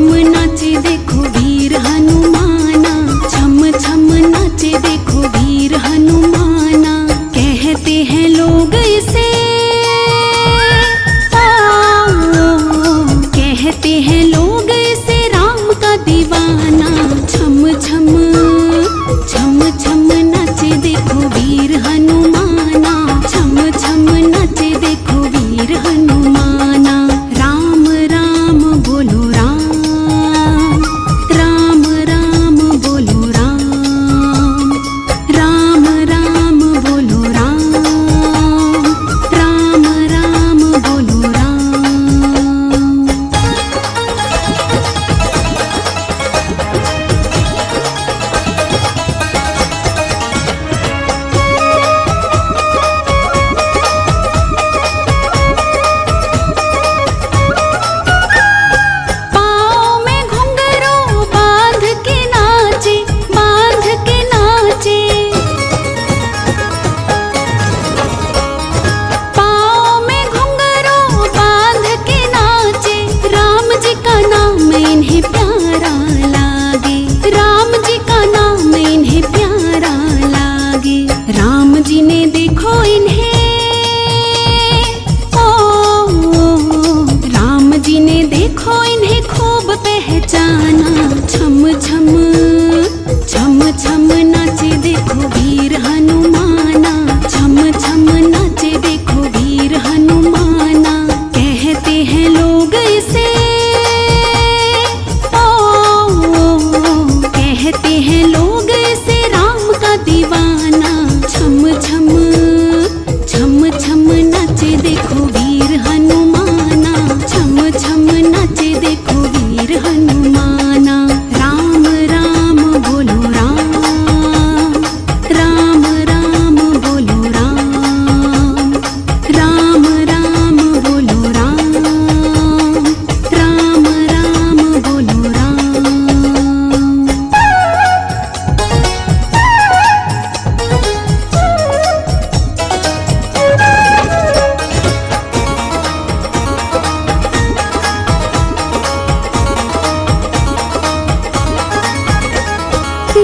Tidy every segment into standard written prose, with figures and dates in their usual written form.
छम नाचे देखो वीर हनुमाना, छम छम नाचे देखो वीर हनुमाना। कहते हैं लोग इसे कहते हैं लोग इसे राम का दीवाना। छम छम छम छम नाचे देखो वीर हनुमाना, छम छम नाचे देखो वीर हनुमाना। राम राम बोलो राम, राम राम बोलो राम, राम राम बोलो राम, राम राम बोलो राम। राम जी ने देखो इन्हें, राम जी ने देखो इन्हें खूब पहचाना। छम छम छम छम नाचे देखो वीर हनुमाना, छम छम नाचे देखो वीर हनुमाना। कहते हैं लोग इसे कहते हैं लोग इसे राम का दीवाना। छम छम छम छम नाचे देखो वीर हनुमाना, छम छम नाचे देखो वीर हनुमाना। राम राम बोलो राम, राम राम बोलो राम, राम राम बोलो राम, राम राम बोलो राम।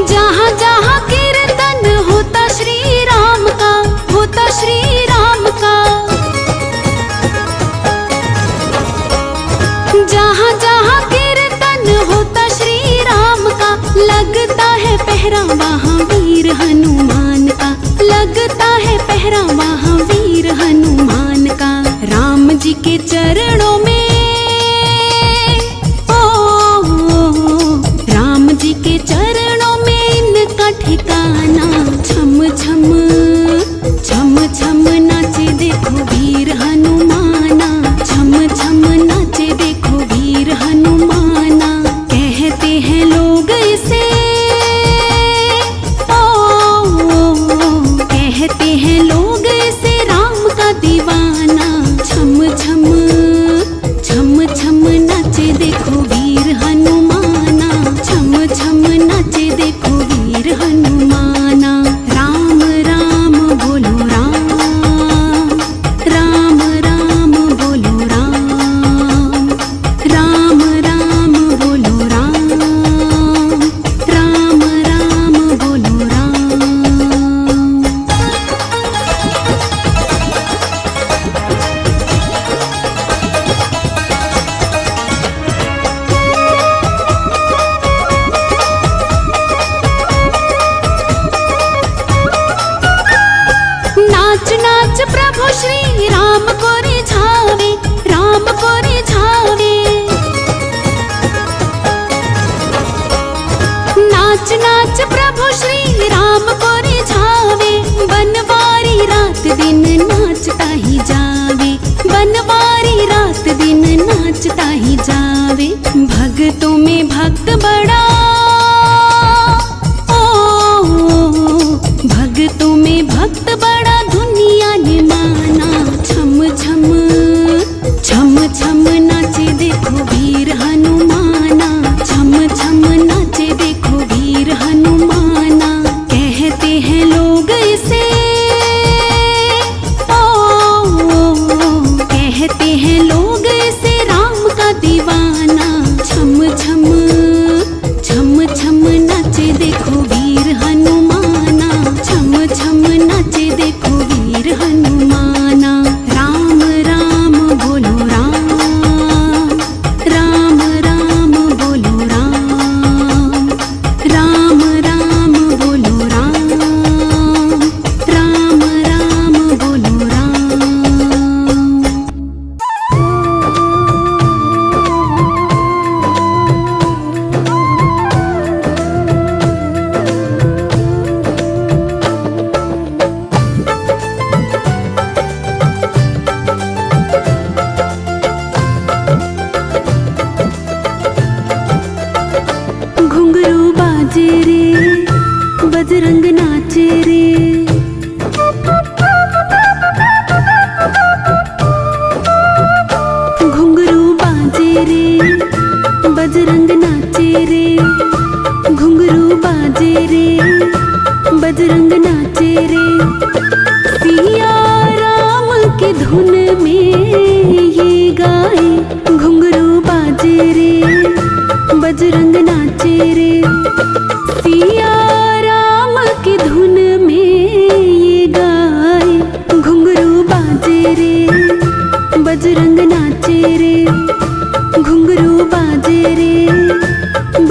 जहाँ जहाँ कीर्तन होता श्री राम का, होता श्री राम का। जहाँ जहाँ कीर्तन होता श्री राम का, लगता है पहरा वहाँ वीर हनुमान का, लगता है पहरा वहाँ वीर हनुमान का। राम जी के चरणों में राम जी के चरणों में इनका ठिकाना। छम छम छम छम नाचे देखो वीर हनुमाना, छम छम नाचे देखो वीर हनुमाना। कहते हैं लोग इसे कहते हैं लोग इसे राम का दीवाना। छम छम छम छम नाचे देखो वीर हनुमाना, छम छम नाचे देखो वीर हनुमाना। राम राम बोलो राम, राम राम बोलो राम, राम राम बोलो राम, राम राम बोलो राम। नाच नाच प्रभु श्री राम को रिझावे, राम को रिझावे। नाच नाच प्रभु श्री राम को रिझावे। बनवारी रात दिन नाचता ही जावे, बनवारी रात दिन नाचता ही जावे। भक्तों में भक्त बड़ा भक्तों में भक्त बड़ा दुनिया ने माना। छम छम छम छम नाचे देखो वीर हनुमाना, छम छम नाचे देखो वीर हनुमाना। कहते हैं लोग इसे कहते हैं लोग इसे राम का दीवाना। छम छम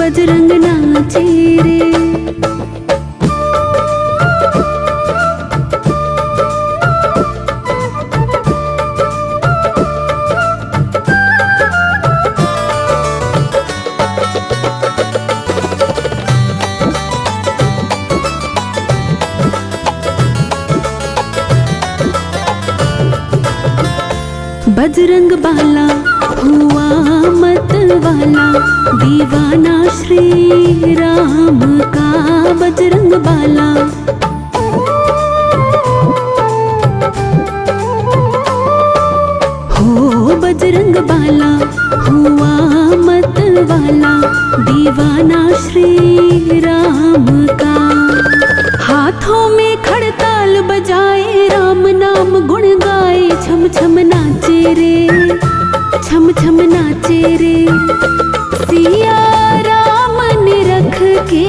बजरंग नाचे रे। बजरंग बाला हुआ मत वाला, दीवाना श्री राम का बजरंग बाला। हो बजरंग बाला हुआ मत वाला, दीवाना श्री राम का। हाथों में खड़ताल बजाए, राम नाम गुण गाए, छम छम नाचे रे, छम छम नाचे रे। सिया राम ने रख के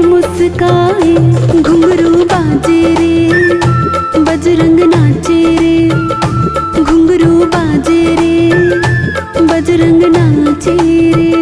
मुस्काए, घुंघरू बाजे रे, बजरंग नाचे रे, घुंघरू बाजे रे, बजरंग नाचे रे।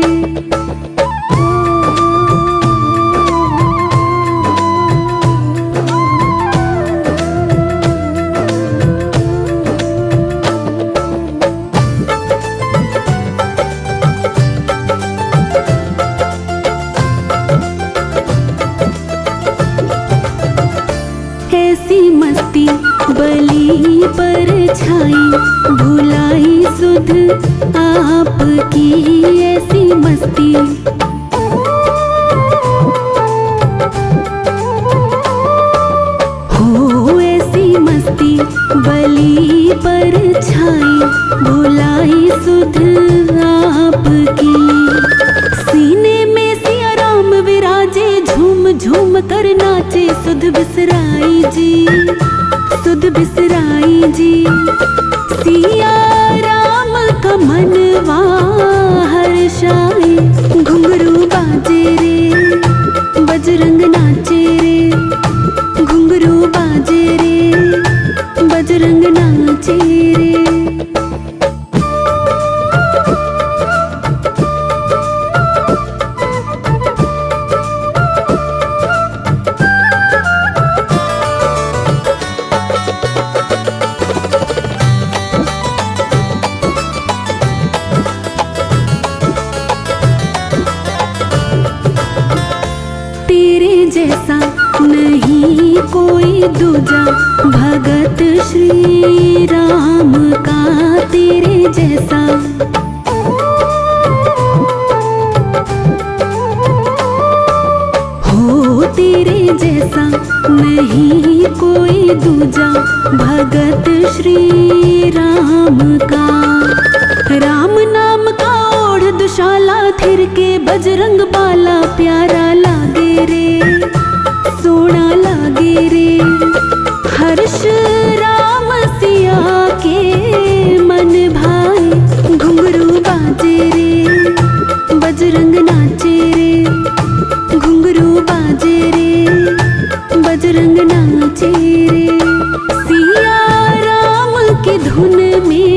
ऐसी मस्ती बली पर छाई, भुलाई सुध आपकी ऐसी मस्ती। हो ऐसी मस्ती बली पर छाई, भुलाई सुध आपकी। सीने में सिया राम विराजे, झूम झूम कर नाचे सुध बिसराई जी, सुध बिसराई जी। सिया राम का मनवा हर्षाए, घुंघरू बाजे रे, बजरंग नाचे रे, घुंघरू बाजे रे, बजरंग नाचे रे। तेरे जैसा नहीं कोई दूजा, भगत श्री राम का तेरे जैसा। हो तेरे जैसा नहीं कोई दूजा, भगत श्री राम का। राम नाम का ओढ़ दुशाला, थिर के बजरंग बाला, प्यारा लागे रे, सोना लागे रे। हर्ष राम सिया के मन भाए, घुंघरू बाजे रे, बजरंग नाचे रे, घुंघरू बाजे रे, बजरंग नाचे रे। सिया राम की धुन में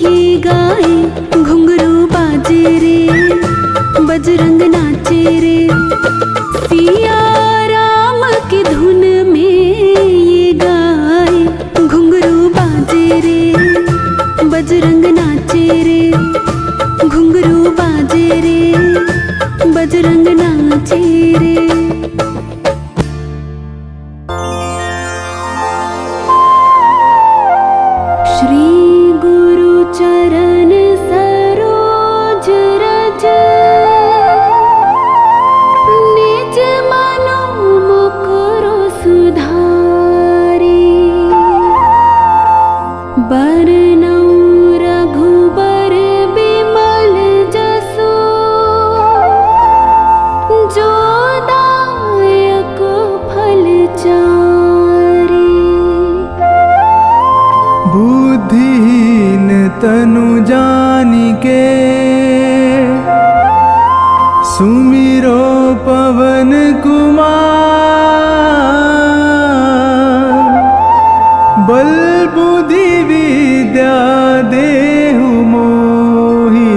ये गाए, घुंघरू बाजे रे, बजरंग नाचे रे। सिया राम की धुन में ये गाए, घुंघरू बाजे रे, बजरंग नाचे रे, घुंघरू बाजे रे, बजरंग नाचे रे। श्री गुरु चरण सरोज रज, निज मनो मुकुरु सुधारी। बरनउँ रघुबर बिमल जसु, जो दायक फल चारि। बुद्धिहीन तनु जानिके, सुमिरो पवन कुमार। बल बुद्धि विद्या देहु मोहि,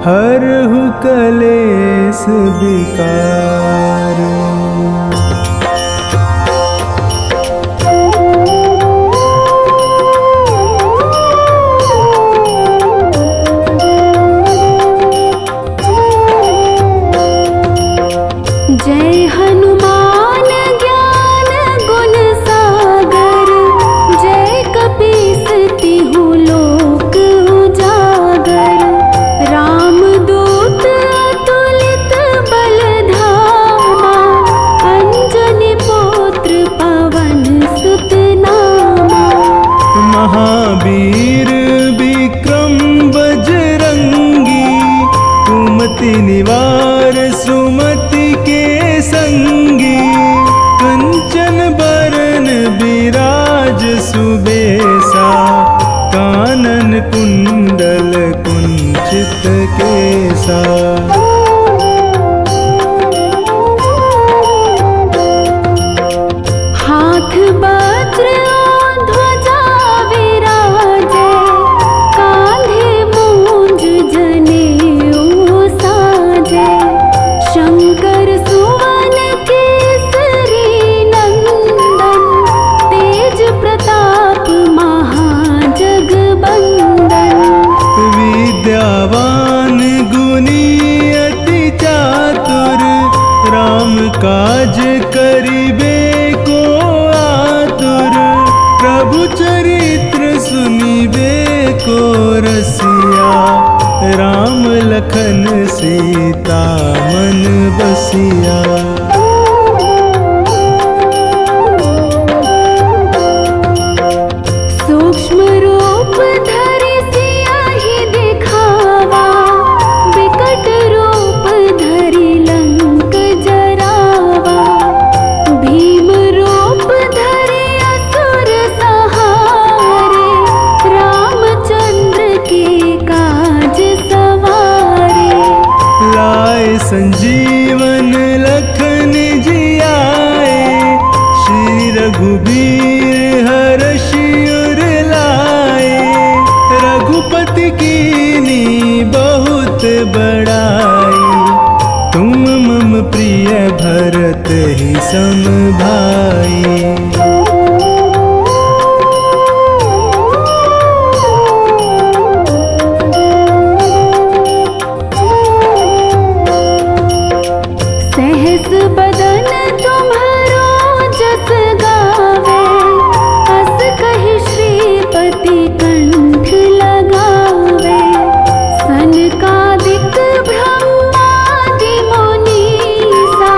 हरहु कलेस विकार। जय हनुमान ज्ञान गुण सागर, जय कपीस तिहु लोक उजागर। रामदूत अतुलित बल धामा, अंजनी पुत्र पवन सुत नामा। महावीर विक्रम बजरंगी, कुमति निवार सुमति के संगी। कंचन बरन विराज सुबेसा, कानन कुंडल कुंचित केसा। हाथ वज्र और ध्वजा विराजे, कांधे मूंज जनेऊ साजे। शंकर सुवन केसरी नंदन, तेज प्रताप महाजगबंदन। विद्यावान गुणी अति चातुर, राम काज करिबे को आतुर। प्रभु चरित्र सुनिबे को रसिया, राम लखन सीता मन बसिया। सूक्ष्म रूप धरि सियहि दिखावा, विकट रूप धरि लंक जरावा। भीम रूप धरि असुर सहारे, रामचंद्र के काज सवारे। लाए संजीवन लखन जियाए, श्री रघुबीर हरषि उर लाए। रघुपति कीनी बहुत बड़ाई, तुम मम प्रिय भरत ही सम भाई। सहस बदन तुम्हारो जस गावे, अस कहि श्रीपति कंठ लगावे। सनकादिक ब्रह्मादि मुनीसा,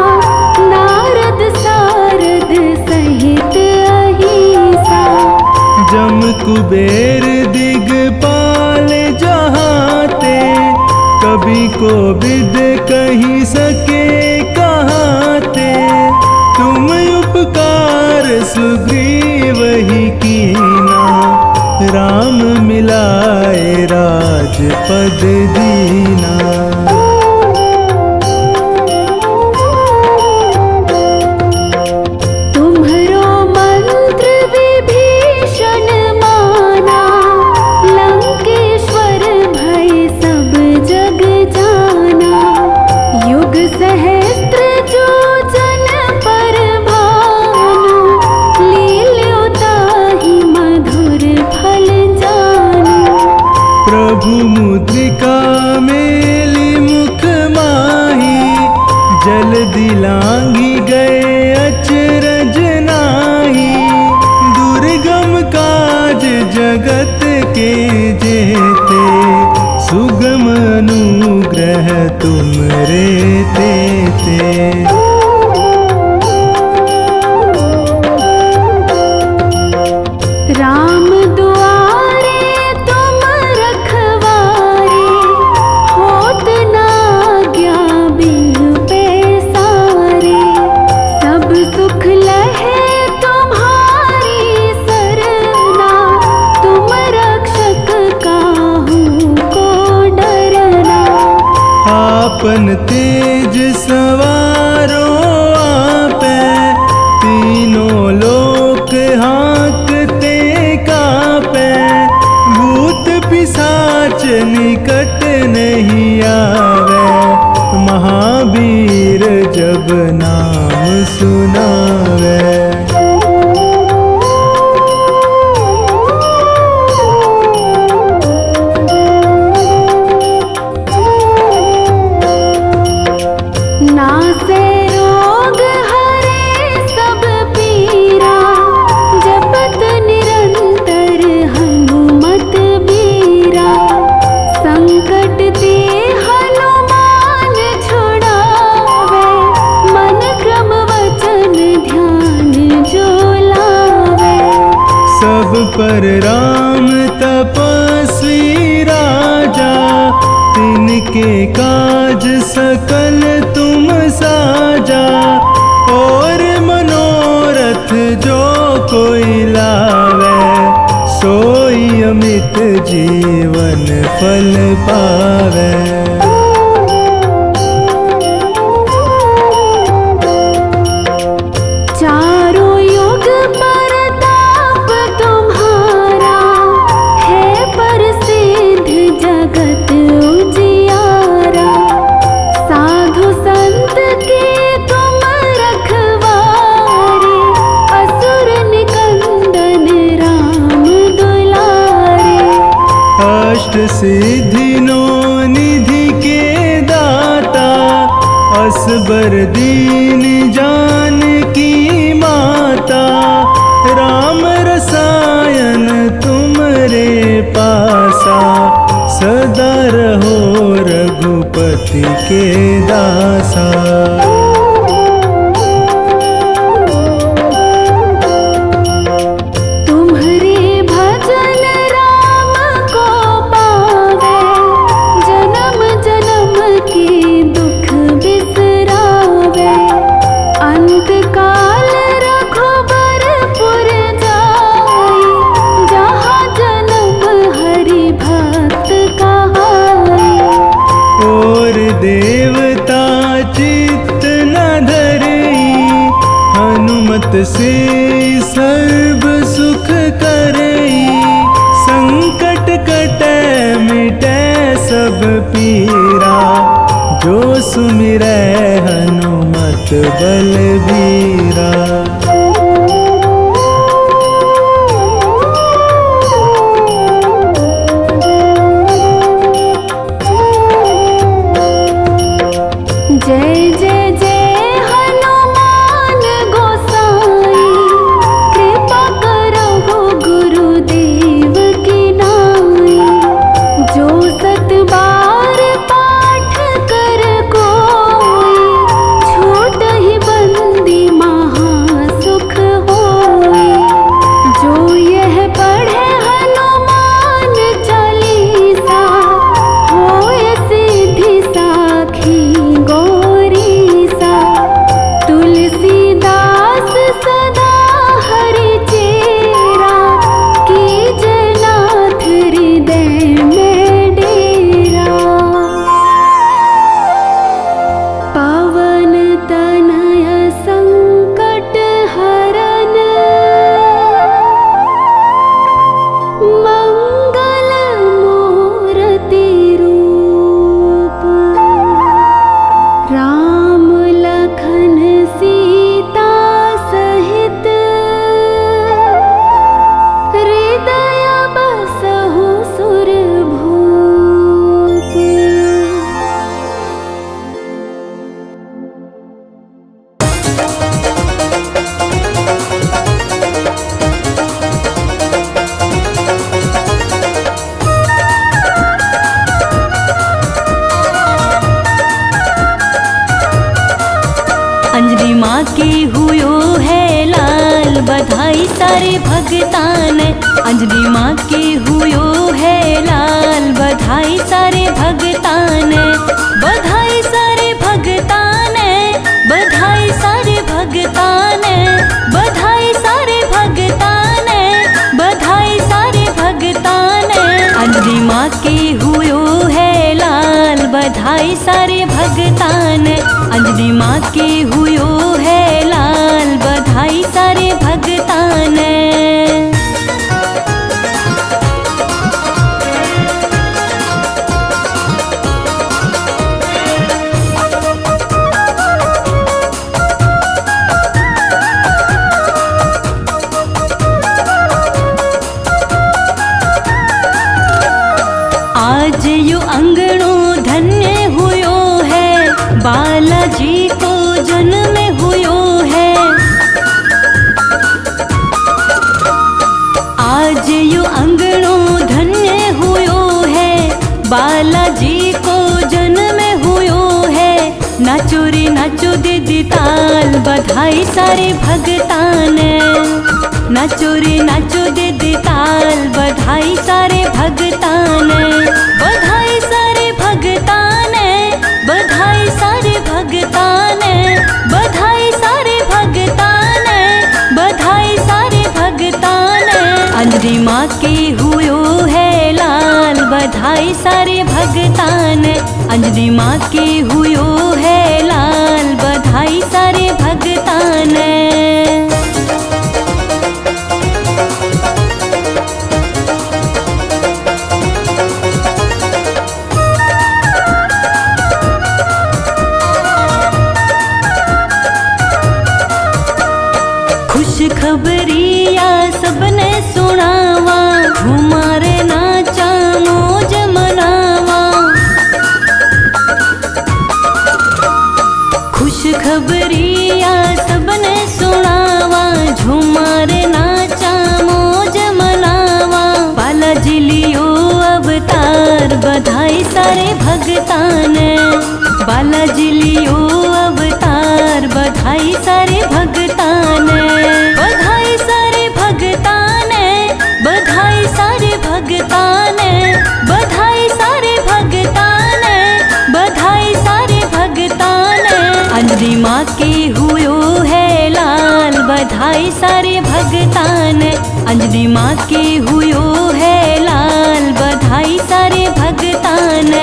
नारद सारद सहित अहिसा। जम कुबेर दिगपाल जहाते, कभी को विद कही सके कहाते। तुम उपकार सुग्रीव ही कीना, राम मिलाए राजपद दीना। तुम्हरो मंत्र विभीषण माना, लंकेश्वर भय सब जग जाना। युग सहस्त्र जो जन पर भानु, लील्यो ताहि मधुर फल जानु। प्रभु मुद्रिका मेली मुख माही, जल दिलांगी गए अचरज नाही। दुर्गम काज जगत के जेते, सुगम अनुग्रह तुमरे तेते। राम दुआरे तुम रखवारे, होत न आज्ञा बिनु पैसारे। सब सुख लहे तुम्हारी सरना, तुम रक्षक काहू को डरना। आपन तेज सवारो आपे, तीनों लोक हाँकते कापे। भूत पिशाच निकट नहीं आवे, महावीर जब नाम सुनावे। नासे रोग हरे सब पीरा, जपत निरंतर हनुमत बीरा। संकट ते हनुमान छुड़ावे, मन क्रम वचन ध्यान जो लावे। सब पर राम तपस्वी राजा, तिनके काज सकल तुम साजा। और मनोरथ जो कोई लावे, सोई अमित जीवन फल पावे। चारों युग परताप तुम्हारा, है प्रसिद्ध जगत उजियारा। साधु संत के तुम रखवारे, असुर निकंदन राम दुलारे। अष्ट सिद्धि नो निधि के दाता, असबर दीन जानकी माता। राम रसायन तुमरे पासा, सदा रहो रघुपति के दासा। तुम्हारे भजन राम को पावे, जन्म जन्म के दुख बिसरावे। अंत काल रघुबरपुर जाई, जहाँ जन्म हरि भक्त कहाई। और देवता चित्त न धरई, हनुमत से सर्व सुख करई। संकट कटै मिटै सब पीरा, जो सुमिरै हनुमत बलबीरा। जय जय जय हनुमान गोसाई, कृपा करो गुरुदेव की नाई। जो सत बार पाठ कर कोई, छोट ही बंदी महासुख होई। जो यह पढ़े हनुमान चालीसा, होय सिद्धि साखी गौरीसा। तुलसीदास सदा हरि चेरा, कीजे नाथ हृदय में डेरा। पवन तनय संकट हरन, मंगल मूर्ति रूप। राम लखन सीता सहित, हृदय बसहु सुरभूप। अंजलि माँ की हुयो है लाल, बधाई सारे भगतान। अंजलि माँ की हुयो है लाल, बधाई सारे भगतान। बधाई सारे भगतान, बधाई सारे भगतान। बधाई सारे भगतान, बधाई सारे भगतान। अंजलि माँ की हुयो है लाल, बधाई सारे भगतान। अंजलि माँ की हुयो है लाल, बधाई सारे भगतान। यो अंगणो धन्य हुयो है, बालाजी को जन्म हुयो है। आज यो अंगणो धन्य हुयो है, बालाजी को जन्म हुयो है। नाचो रे नाचो दीदी ताल, बधाई सारे भगतान। नाचो रे नाचो दीदी ताल, बधाई सारे भगतान। बधाई सारे भगतान, बधाई सारे भगतान, बधाई सारे भगतान, बधाई सारे भगतान। अंजनी माँ के हुयो है लाल, बधाई सारे भगतान। अंजनी माँ के हुयो है लाल, बधाई सारे भगतान। खुश खबरिया सबने सुनावा, घुमारे नाचा मौज मनावा। खुश खबरिया सबने सुनावा, झुमारे नाचा मौज मनावा। बालाजी लियो अवतार, बधाई सारे भगतान। बालाजी लियो अवतार, बधाई सारे भगतान। बधाई सारे भगतान, बधाई सारे भगतान, बधाई सारे भगतान, बधाई सारे भगतान। अंजनी माँ के हुयो है लाल, बधाई सारे भगतान। अंजनी माँ के हुयो है लाल, बधाई सारे भगतान।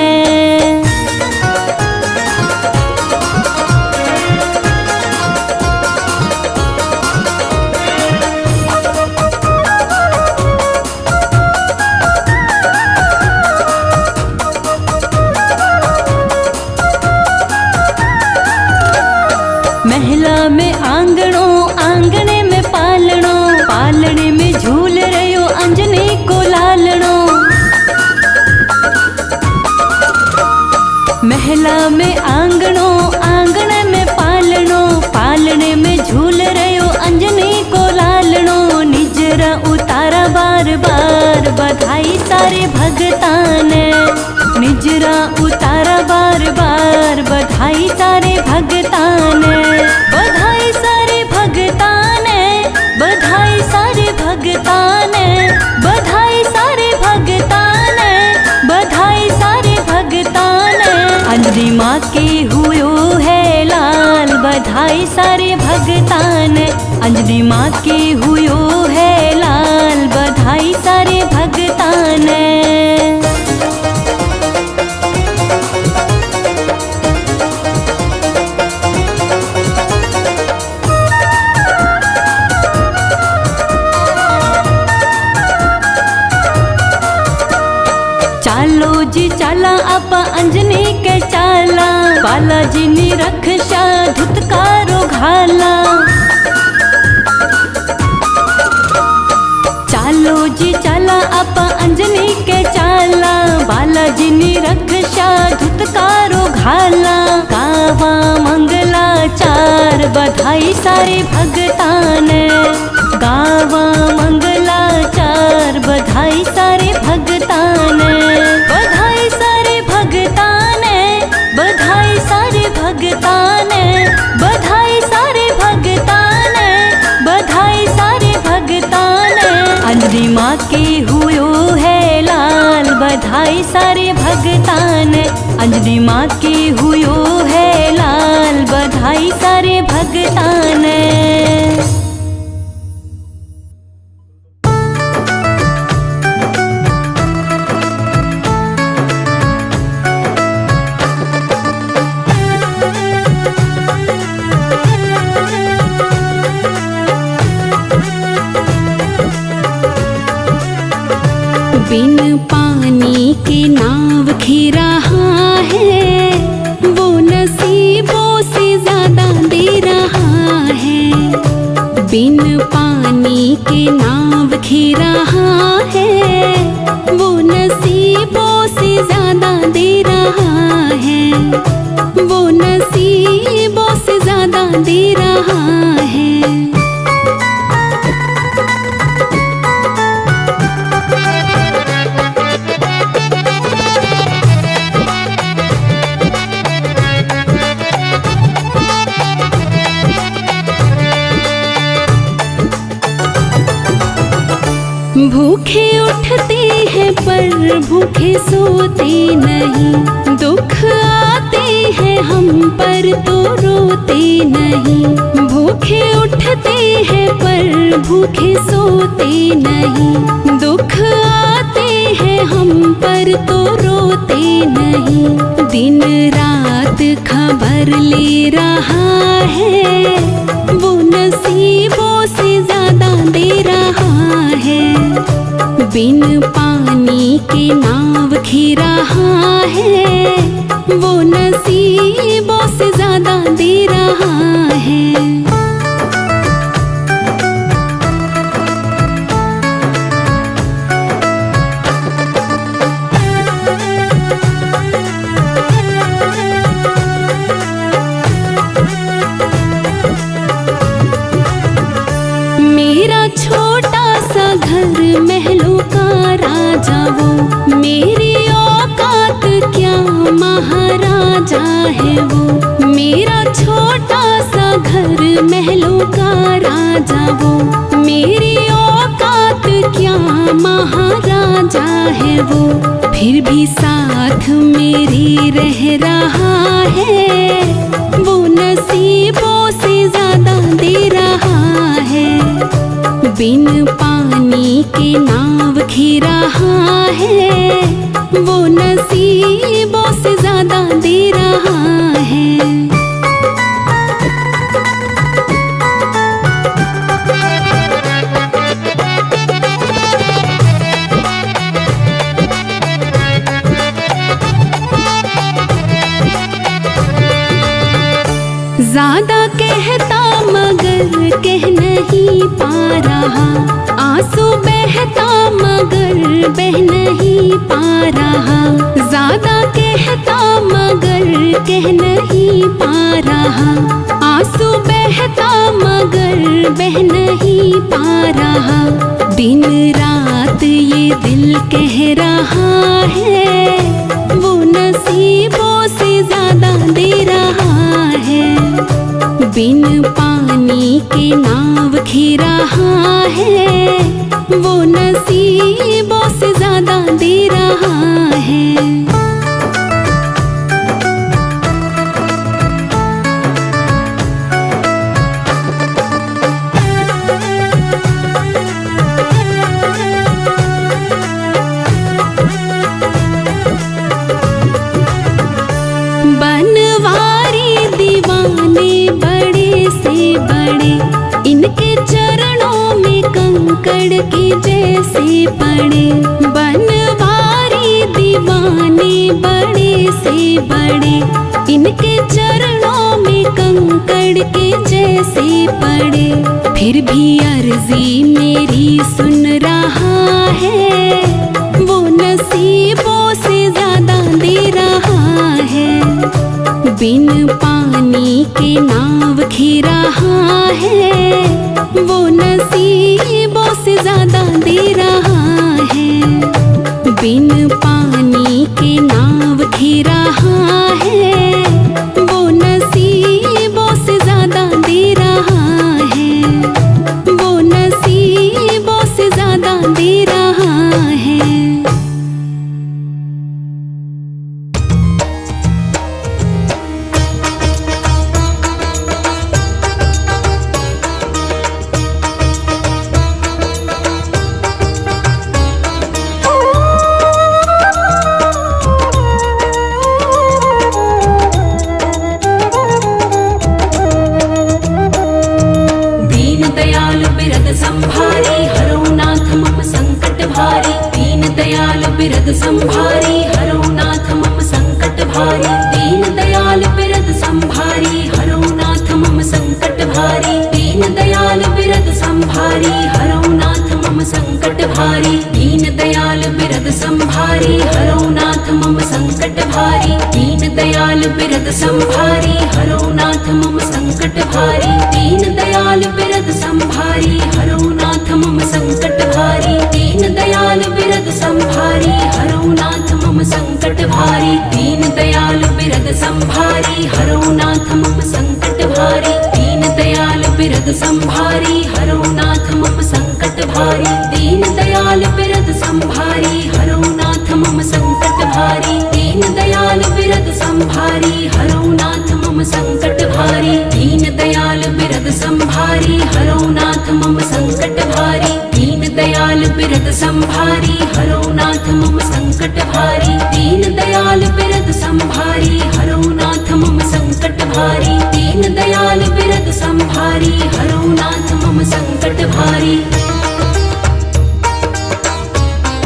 महला में आंगणो, आंगणे में पालणो, पालणे में झूल रयो अंजनी को लालणो। महला में आंगणो, आंगणे में पालणो, पालणे में झूल रयो अंजनी को लालणो। निजरा उतारा बार बार, बधाई सारे भगतान। निजरा उतारा बार बार, बधाई सारे भगतान। बधाई सारे भगतान, बधाई सारे भगतान, बधाई सारे भगतान, बधाई सारे भगतान। अंजनी माँ के हुयो है लाल, बधाई सारे भगतान। अंजनी माँ के हुयो है लाल, बधाई सारे भगतान। चालो जी चाला आपा अंजनी के चाला, बालाजी नी रक्षा धुतकारो घाला। चालो जी चाला आपा अंजनी के चाला, बालाजी नी रक्षा धुतकारो घाला। गावा मंगलाचार, बधाई सारे भगतान। गावा मंगलाचार, बधाई सारे भगतान। बधाई सारे भगतान, बधाई सारे भगतान, बधाई सारे भगतान, बधाई सारे भगतान। अंजनी माँ के हुयो है लाल, बधाई सारे भगतान। अंजनी माँ के हुयो है लाल, बधाई सारे भगतान। बिन पानी के नाव खी रहा है, वो नसीबों से ज्यादा दे रहा है। बिन पानी के नाव खी रहा है, वो नसीबों से ज्यादा दे रहा है, वो नसीबों से ज्यादा दे रहा है। भूखे उठते हैं पर भूखे सोते नहीं, दुख आते हैं हम पर तो रोते नहीं। भूखे उठते हैं पर भूखे सोते नहीं, दुख आते हैं हम पर तो रोते नहीं। दिन रात खबर ले रहा है, वो नसीबों से ज्यादा दे रहा है। बिन पानी के नाव खी रहा है, वो नसीबों से ज्यादा दे रहा है। मेरा छोटा सा घर महलों का राजा वो, मेरी औकात क्या महाराजा है वो। मेरा छोटा सा घर महलों का राजा वो, मेरी औकात क्या महाराजा है वो। फिर भी साथ मेरे रह रहा है, वो नसीबों से ज्यादा दे रहा है। बिन पानी के नाव खी रहा है, वो नसीबों से ज्यादा दे रहा है। ज्यादा कहता मगर कह नहीं पा रहा, आंसू बहता मगर बह नहीं पा रहा। ज्यादा कहता मगर कह नहीं पा रहा, आंसू बहता मगर बह नहीं पा रहा। दिन रात ये दिल कह रहा है, वो नसीबों से ज्यादा दे रहा है। बिन पानी के नाव खी रहा है, वो नसीबों से ज्यादा दे रहा है। बनवारी दीवाने बड़े से बड़े, इनके चरणों में कंकड़ के जैसे पड़े। बनवारी दीवाने बड़े से बड़े, इनके चरणों में कंकड़ के जैसे पड़े। फिर भी अर्जी मेरी सुन रहा है, वो नसीबों से ज्यादा दे रहा है। बिन पानी के नाव खी रहा है, वो नसीबों से ज्यादा दे रहा है। बिन पानी के नाव खी रहा है, वो नसीबों से ज्यादा दे रहा है। वो नसीबों से ज्यादा दे रहा है। बिरद संभारी हरो नाथ मम संकट भारी। दीन दयाल बिरद संभारी हरो नाथ मम संकट भारी। दीन दयाल बिरद संभारी हरो नाथ मम संकट भारी। दीन दयाल बिरद संभारी हरो नाथ नाथ मम संकट भारी। दीन दयाल बिरद संभारी हरो नाथ मम संकट भारी। दीन दयाल बिरद संभारी हरो नाथ मम संकट भारी। दीन दयाल बिरद संभारी हरो नाथ मम संकट भारी। दीन दयाल बिरद संभारी हरो नाथ मम संकट भारी। दीन दयाल बिरद संभारी हरो नाथ मम संकट भारी। दीन दयाल बिरद संभारी हरो नाथ मम संकट भारी। दीन दयाल बिरद संभारी हरो नाथ मम संकट भारी। दीन दयाल बिरद संभारी हरो नाथ मम संकट भारी। दीन दयाल बिरद संभारी हरो नाथ मम संकट भारी। दीन दयाल बिरद संभारी हरो नाथ मम संकट भारी। दीन दयाल बिरद संभारी हरो नाथ मम संकट भारी। दीन दयाल बिरद संभारी हरो नाथ मम संकट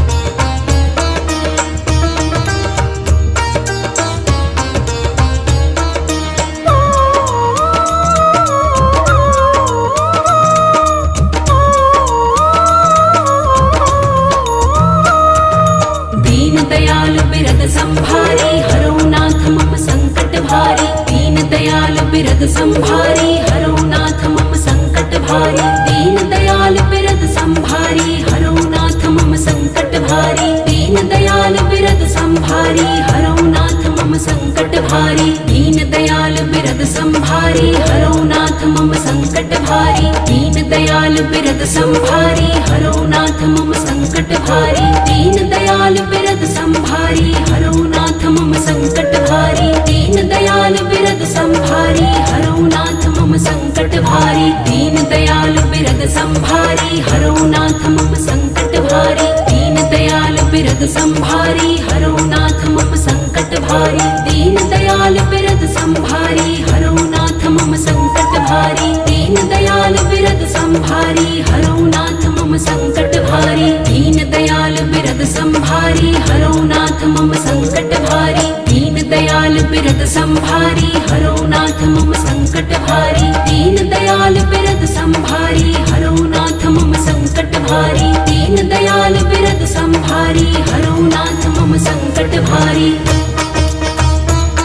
भारी। दीन दयाल बिरद संभारी हरो नाथ मम संकट भारी। दीन दयाल बिरद संभारी हरो नाथ मम संकट भारी। दीन दयाल बिरद संभारी हरो नाथ मम संकट भारी। दीन दयाल बिरद संभारी हरो नाथ मम संकट भारी। दीन दयाल बिरद संभारी हरो नाथ मम संकट भारी। दीन दयाल बिरद संभारी हरो नाथ मम संकट भारी। दीन दयाल बिरद संभारी हरो नाथ मम संकट भारी। दीन दयाल बिरद संभारी हरो नाथ मम संकट भारी। दीन दयाल बिरद संभारी हरो नाथ मम संकट भारी। दीन दयाल बिरद संभारी हरो नाथ मम संकट भारी। दीन दयाल बिरद संभारी हरो नाथ मम संकट भारी। दीन दयाल बिरद संभारी हरो नाथ मम संकट भारी। दीन दयाल बिरद संभारी हरो नाथ मम संकट भारी। दीन दयाल बिरद संभारी हरो नाथ मम संकट भारी। दीन दयाल बिरद संभारी हरो नाथ मम संकट भारी। दीन दयाल बिरद संभारी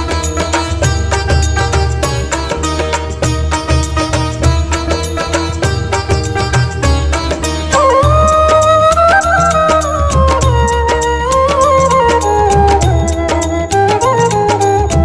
हरो नाथ मम संकट भारी। दीन दयाल बिरद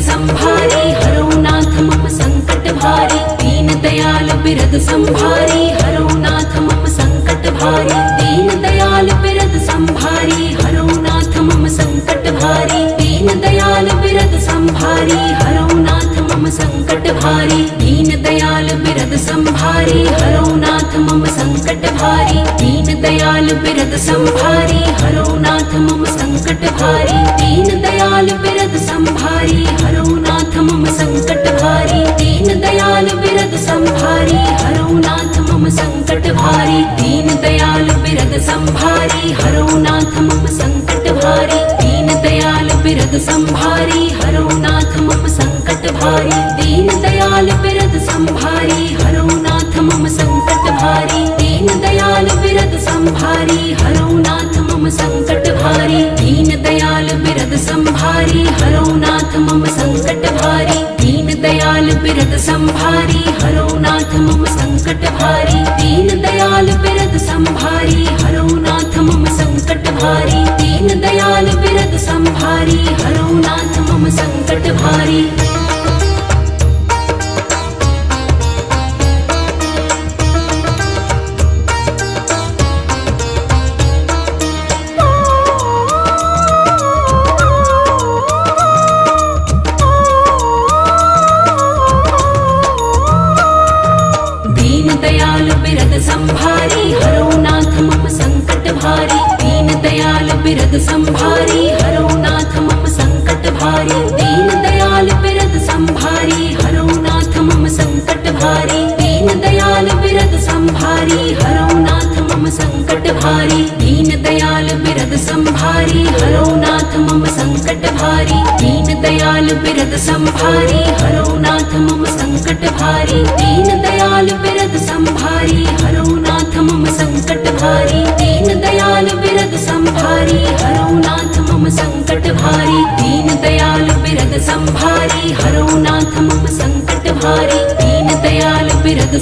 संभारी हरो नाथ मम संकट भारी। दीन दयाल बिरद संभारी हरो नाथ मम संकट भारी। दीन दयाल बिरद संभारी हरो नाथ मम संकट भारी। दीन दयाल बिरद संभारी हरो नाथ मम संकट भारी। दीन दयाल बिरद संभारी हरो नाथ मम संकट भारी। दीन दयाल बिरद संभारी हरो नाथ मम संकट भारी। दीन दयाल बिरद संभारी हरो नाथ मम संकट भारी। दीन दयाल बिरद संभारी हरो नाथ मम संकट भारी। दीन दयाल बिरद संभारी हरो नाथ मम संकट भारी। दीन दयाल बिरद संभारी हरो नाथ मम संकट भारी। दीन दयाल बिरद संभारी हरो नाथ मम संकट भारी। दीन दयाल बिरद संभारी हरो नाथ मम संकट भारी। दीन दयाल बिरद संभारी हरो नाथ मम संकट भारी। दीन दयाल बिरद संभारी हरो नाथ मम संकट भारी। दीन दयाल बिरद संभारी हरो नाथ मम संकट भारी। दीन दयाल बिरद संभारी हरो नाथ मम संकट भारी। दीन दयाल बिरद संभारी हरो नाथ मम संकट भारी। दीन दयाल बिरद संभारी हरो नाथ मम संकट भारी। दीन दयाल बिरद संभारी हरो नाथ मम संकट भारी। दीन दयाल बिरद संभारी हरो नाथ मम संकट भारी। दीन दयाल बिरद संभारी हरो नाथ मम संकट भारी। दीन दयाल बिरद संभारी हरो नाथ मम संकट भारी। दीन दयाल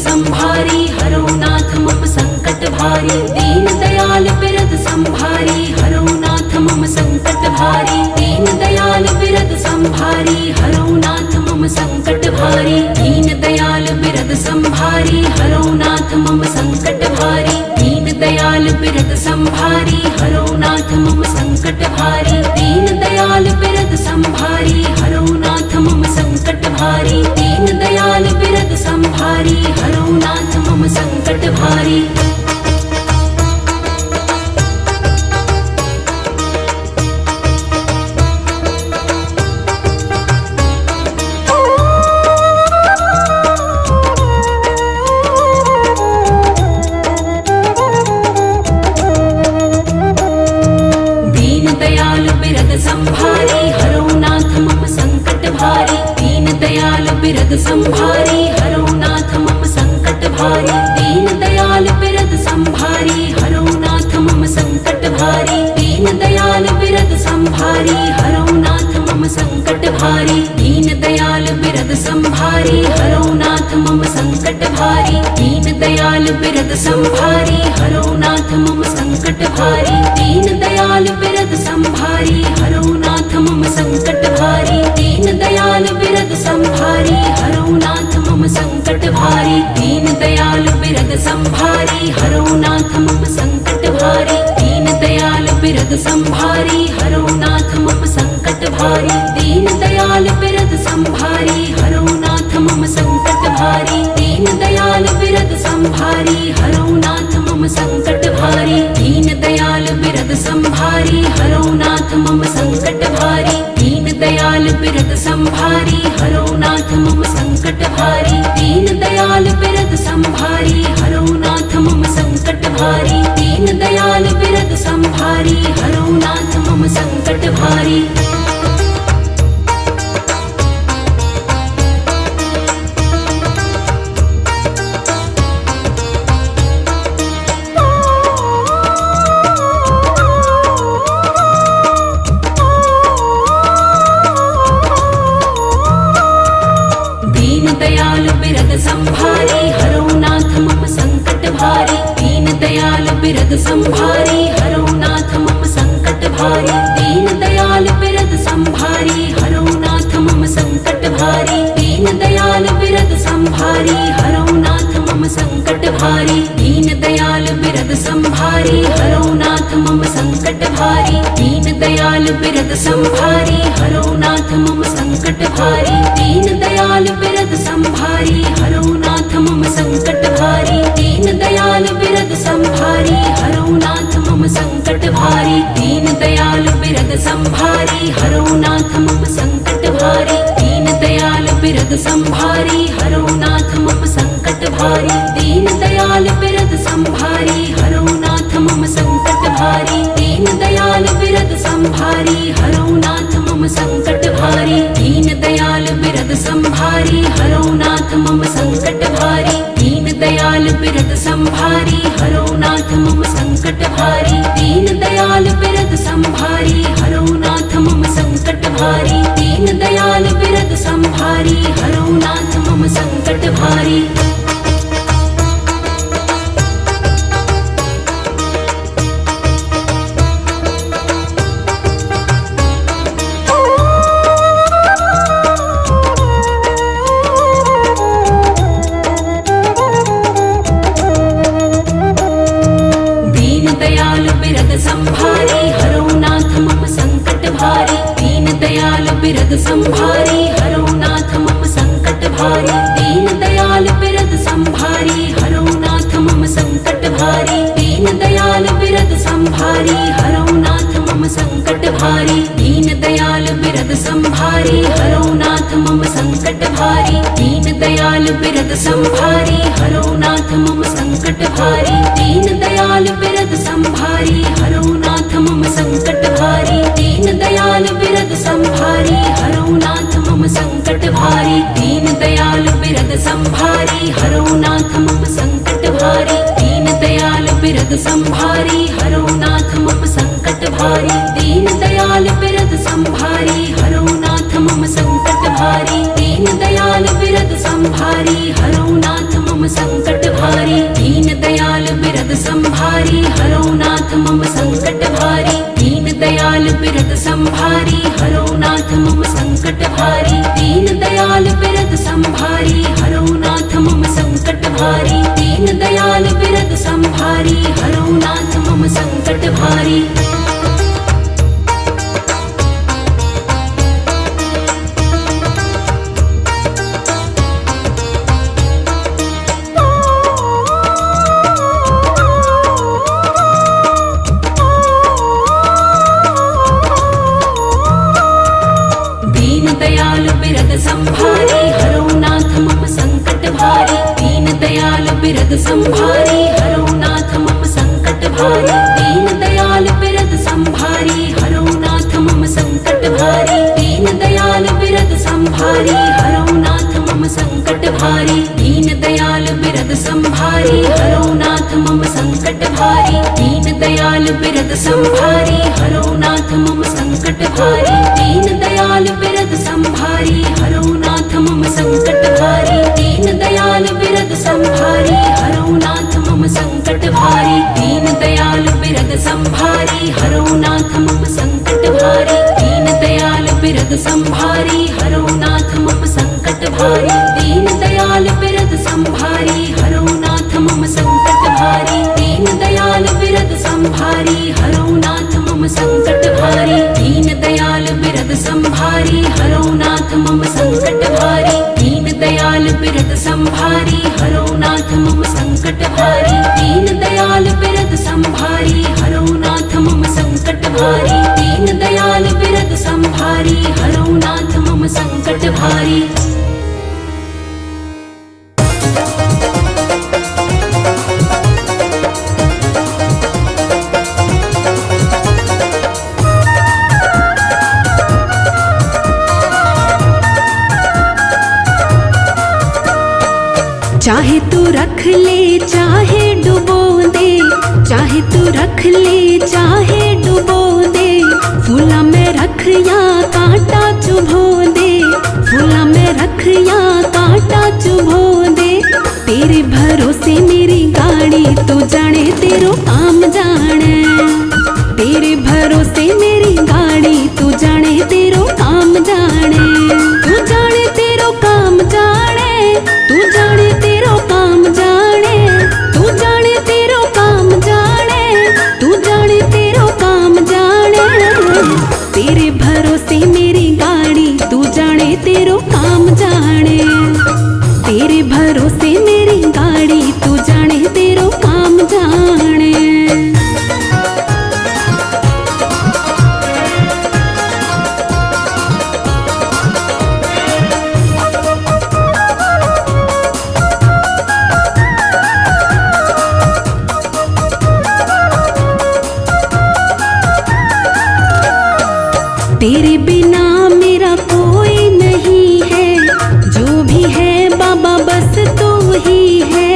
संभारी हरो नाथ मम संकट भारी दीन दयाल बिरद संभारी हरो नाथ मम संकट भारी दीन दयाल बिरद संभारी हरो नाथ मम संकट भारी दीन दयाल बिरद संभारी हरो नाथ मम संकट भारी दीन दयाल बिरद संभारी हरो नाथ मम संकट भारी दीन दयाल बिरद संभारी हरो नाथ मम संकट भारी दीन दयाल बिरद संभारी हरो नाथ मम संकट भारी संभारी हरो नाथ मम संकट भारी दीन दयाल बिरद संभारी हरो नाथ मम संकट भारी दीन दयाल बिरद संभारी हरो नाथ मम संकट भारी दीन दयाल बिरद संभारी हरो नाथ मम संकट भारी दीन दयाल बिरद संभारी हरो नाथ मम संकट भारी दीन दयाल बिरद संभारी हरो नाथ मम संकट भारी दीन दयाल बिरद संभारी हरो नाथ मम संकट भारी दीन दयाल बिरद संभारी हरो नाथ मम संकट भारी दीन दयाल बिरद संभारी हरो नाथ मम संकट भारी दीन दयाल बिरद संभारी हरो नाथ मम संकट भारी दीन दयाल बिरद संभारी हरो नाथ मम संकट भारी दीन दयाल बिरद संभारी हरो नाथ मम संकट भारी दीन दयाल बिरद संभारी हरो नाथ मम संकट भारी दीन दयाल बिरद संभारी हरो नाथ मम संकट भारी दीन दयाल बिरद संभारी हरो नाथ मम संकट भारी दीन दयाल बिरद संभारी हरो नाथ मम संकट भारी दयाल बिरद संभारी हरो नाथ मम संकट भारी दीन दयाल बिरद संभारी हरो नाथ मम संकट भारी दीन दयाल बिरद संभारी हरो नाथ मम संकट भारी दीन दयाल बिरद संभारी हरो नाथ मम संकट भारी दीन दयाल बिरद संभारी हरो नाथ मम संकट भारी दीन दयाल बिरद संभारी हरो नाथ मम संकट भारी दीन दयाल बिरद संभारी हरो नाथ मम संकट भारी दीन दयाल बिरद संभारी हरो नाथ मम संकट भारी दीन दयाल बिरद संभारी हरो नाथ मम संकट भारी दीन दयाल बिरद संभारी हरो नाथ मम संकट भारी दीन दयाल बिरद संभारी हरो नाथ मम संकट भारी दीन दयाल बिरद संभारी हरो नाथ मम संकट भारी दीन दयाल बिरद संभारी हरो नाथ मम संकट भारी दीन दयाल बिरद संभारी हरो नाथ मम संकट भारी दीन दयाल बिरद संभारी हरो नाथ मम संकट भारी दीन दयाल बिरद संभारी हरो नाथ मम संकट भारी संभारी हरो नाथ मम संकट भारी दीन दयाल बिरद संभारी हरो नाथ मम संकट भारी दीन दयाल बिरद संभारी हरो नाथ मम संकट भारी दीन दयाल बिरद संभारी हरो नाथ मम संकट भारी दीन दयाल बिरद संभारी हरो नाथ मम संकट भारी दीन दयाल बिरद संभारी हरो नाथ मम संकट भारी दीन दयाल बिरद संभारी हरो नाथ मम संकट भारी दीन दयाल बिरद संभारी हरो नाथ मम संकट भारी दीन दयाल बिरद संभारी हरो नाथ मम संकट भारी दीन दयाल बिरद संभारी हरो नाथ मम संकट भारी दीन दयाल बिरद संभारी हरो नाथ मम संकट भारी दीन दयाल बिरद संभारी हरो नाथ मम संकट भारी। दीन दयाल बिरद संभारी हरो नाथ मम संकट भारी। दीन दयाल बिरद संभारी हरो नाथ मम संकट भारी। दीन दयाल बिरद संभारी हरो नाथ मम संकट भारी। दीन दयाल बिरद संभारी हरो नाथ मम संकट भारी। दयाल बिरद संभारी हरो नाथ मम संकट भारी। दीन दयाल बिरद संभारी हरो नाथ मम संकट भारी। दीन दयाल बिरद संभारी हरो नाथ मम संकट भारी। दीन दयाल बिरद संभारी हरो नाथ मम संकट भारी। दीन दयाल बिरद संभारी हरो नाथ मम संकट भारी। दीन दयाल बिरद संभारी हरो नाथ मम संकट भारी। दीन दयाल बिरद संभारी हरो नाथ मम संकट भारी। दीन दयाल बिरद संभारी हरो नाथ मम संकट भारी। दीन दयाल बिरद संभारी हरो नाथ मम संकट भारी। दीन दयाल बिरद संभारी हरो नाथ मम संकट भारी। दीन दयाल बिरद संभारी हरो नाथ मम संकट भारी। दीन दयाल बिरद संभारी हरो नाथ मम संकट भारी। दीन दयाल बिरद संभारी हरो नाथ मम संकट भारी। दीन दयाल बिरद संभारी हरो नाथ मम संकट भारी। दीन दयाल बिरद संभारी हरो नाथ मम संकट भारी। दीन दयाल बिरद संभारी हरो नाथ मम संकट भारी। चाहे तू रख ले चाहे डुबो दे, चाहे तू रख ले चाहे डुबो दे, फूला में रख या कांटा चुभो दे, फूला में रख या कांटा चुभो दे। तेरे भरोसे मेरी गाड़ी तू जाने तेरो काम जाने, तेरे भरोसे मेरी गाड़ी तू जाने तेरो काम जाने, तू जाने तेरो काम जाने, तू जाने तेरो काम जाने, तू जाने तेरो काम जाने, तू जाने तेरो काम जाने। तेरे भरोसे मेरी गाड़ी तू जाने तेरो काम जाने, तेरे भरोसे मेरी गाड़ी तू जाने तेरो काम जाने। तेरे बिना मेरा कोई नहीं है, जो भी है बाबा बस तू ही है।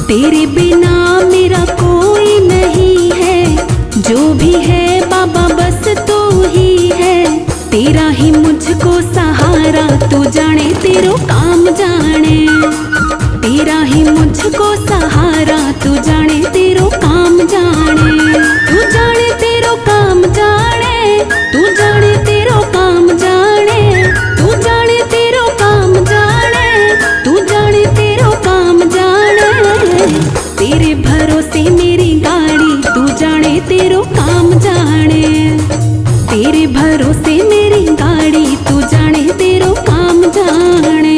तेरे बिना मेरा कोई नहीं है, जो भी है बाबा बस तू ही है। तेरा ही मुझको सहारा तू जाने तेरो काम जाने, तेरा ही मुझको सहारा तू जाने तेरो काम जाने, तू जाने तेरो काम जाने, तू जाने तेरो काम जाने, तू जाने तेरो काम जाने, तू जाने तेरो काम जाने। तेरे भरोसे मेरी गाड़ी तू जाने तेरो काम जाने, तेरे भरोसे मेरी गाड़ी तू जाने तेरो काम जाने।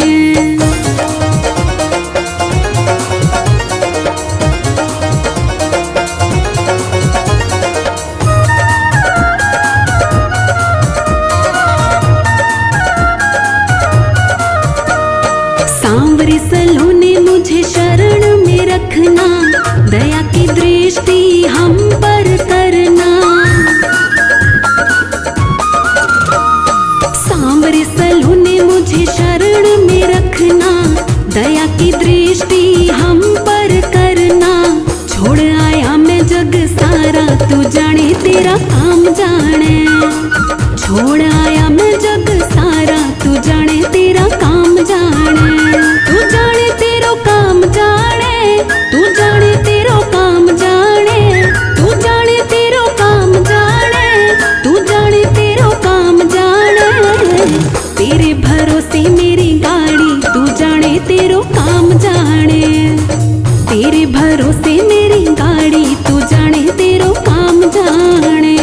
सांवरे सलोने मुझे शरण में रखना, दया की दृष्टि हम पर करना। सांवरे सलोने मुझे शरण में रखना, दया की दृष्टि हम पर करना। छोड़ आया मैं जग सारा तू जाने तेरा काम जाने, छोड़ आया मैं जग सारा तू जाने तेरा काम भरोसे मेरी गाड़ी तू जाने तेरो काम जाने।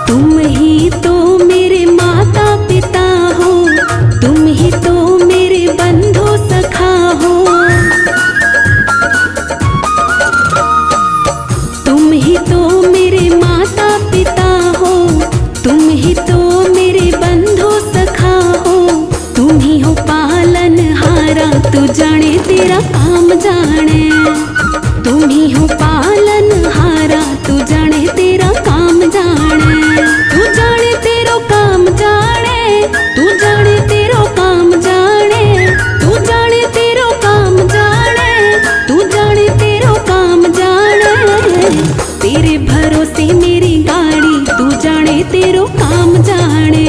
तुम ही तो मेरे माता पिता हो, तुम ही तो मेरे बंधु सखा हो, तुम ही तो मेरे माता पिता हो, तुम ही तो मेरे बंधु सखा हो, तुम ही हो पालनहारा तू जाने तेरा काम जाने, तुम ही हो पालनहारा तू जाने तेरा काम जाने, तू जाने तेरो काम जाने, तू जाने तेरो काम जाने, तू जाने तेरो काम जाने, तू जाने तेरो काम जाने। तेरे भरोसे मेरी गाड़ी तू जाने तेरो काम जाने,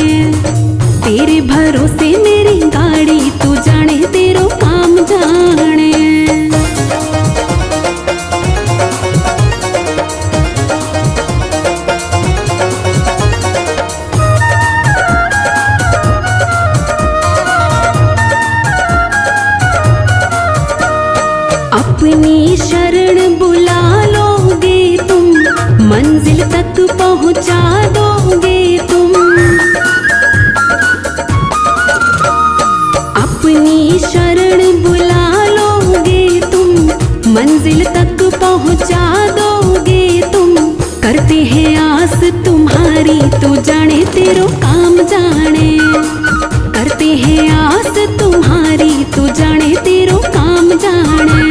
तेरे भरोसे मेरी गाड़ी तू जाने तेरो काम जाने। अपनी शरण बुला लोगे तुम, मंजिल तक पहुंचा दोगे तुम, अपनी शरण बुला लोगे तुम, मंजिल तक पहुंचा दोगे तुम, करते हैं आस तुम्हारी तू जाने तेरो काम जाने, करते हैं आस तुम्हारी तू जाने तेरो काम जाने,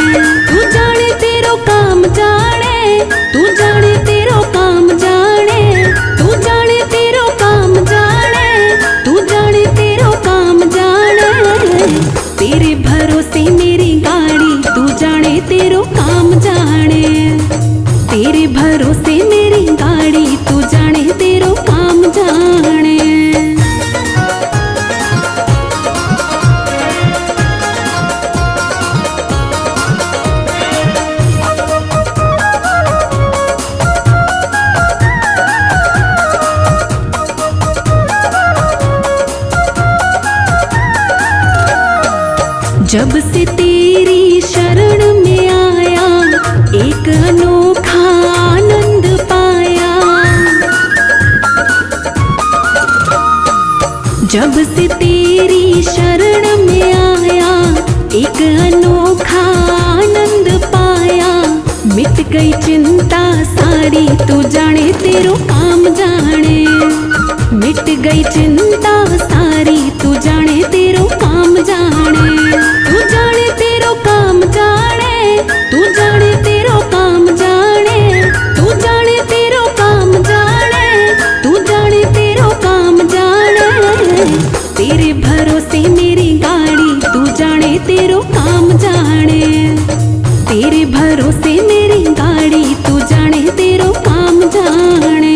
तू जाने तेरो काम जाने, तू जाने तेरो काम जाने, तू जाने तेरो काम जाने, तू जाने तेरो काम जाने। तेरे भरोसे मेरी गाड़ी तू जाने तेरो काम जाने, तेरे भरोसे मेरी गाड़ी तू जाने तेरो काम जाने। जब से तेरी शरण में आया एक अनोखा आनंद पाया, जब से तेरी शरण में आया एक अनोखा आनंद पाया, मिट गई चिंता सारी तू जाने तेरो काम जाने, मिट गई चिंता सारी तू जाने तेरो काम जाने, तू जाने तेरो काम जाने, तू जाने तेरो काम जाने, तू जाने तेरो काम जाने, तू जाने तेरो काम जाने। तेरे भरोसे मेरी गाड़ी तू जाने तेरो काम जाने, तेरे भरोसे मेरी गाड़ी तू जाने तेरो काम जाने।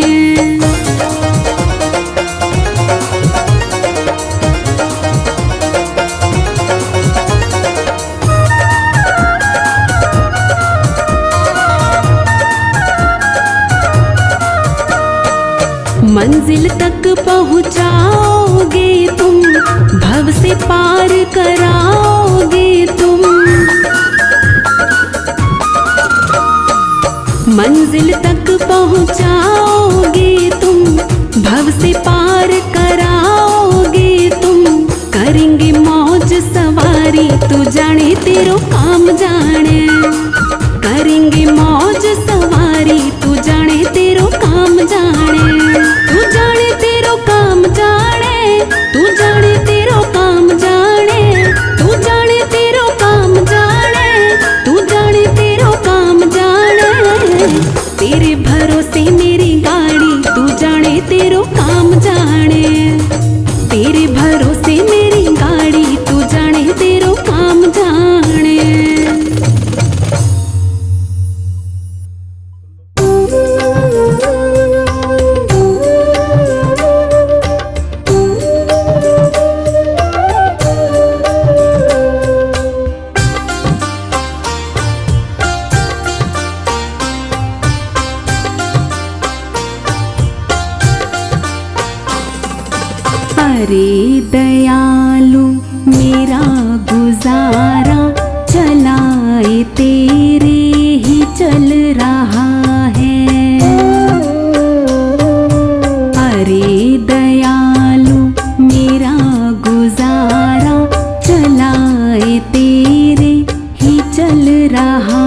मंजिल तक पहुंचाओगे तुम, भव से पार कराओगे तुम, मंजिल तक पहुंचाओगे तुम, भव से पार कराओगे तुम, करेंगे मौज सवारी तू जाने तेरो काम जाने, करेंगे मौज सवारी तू जाने तेरो काम जाने, तू जाने तेरो काम जाने, तू जाने तेरो काम जाने, तू जाने तेरो काम जाने, तू जाने तेरो काम जाने। तेरे भरोसे मेरी गाड़ी तू जाने तेरो काम जाने, तेरे भरोसे मेरी गाड़ी तू जाने तेरो काम जाने। अरे दयालु मेरा गुजारा चलाए तेरे ही चल रहा है। अरे दयालु मेरा गुजारा चलाए तेरे ही चल रहा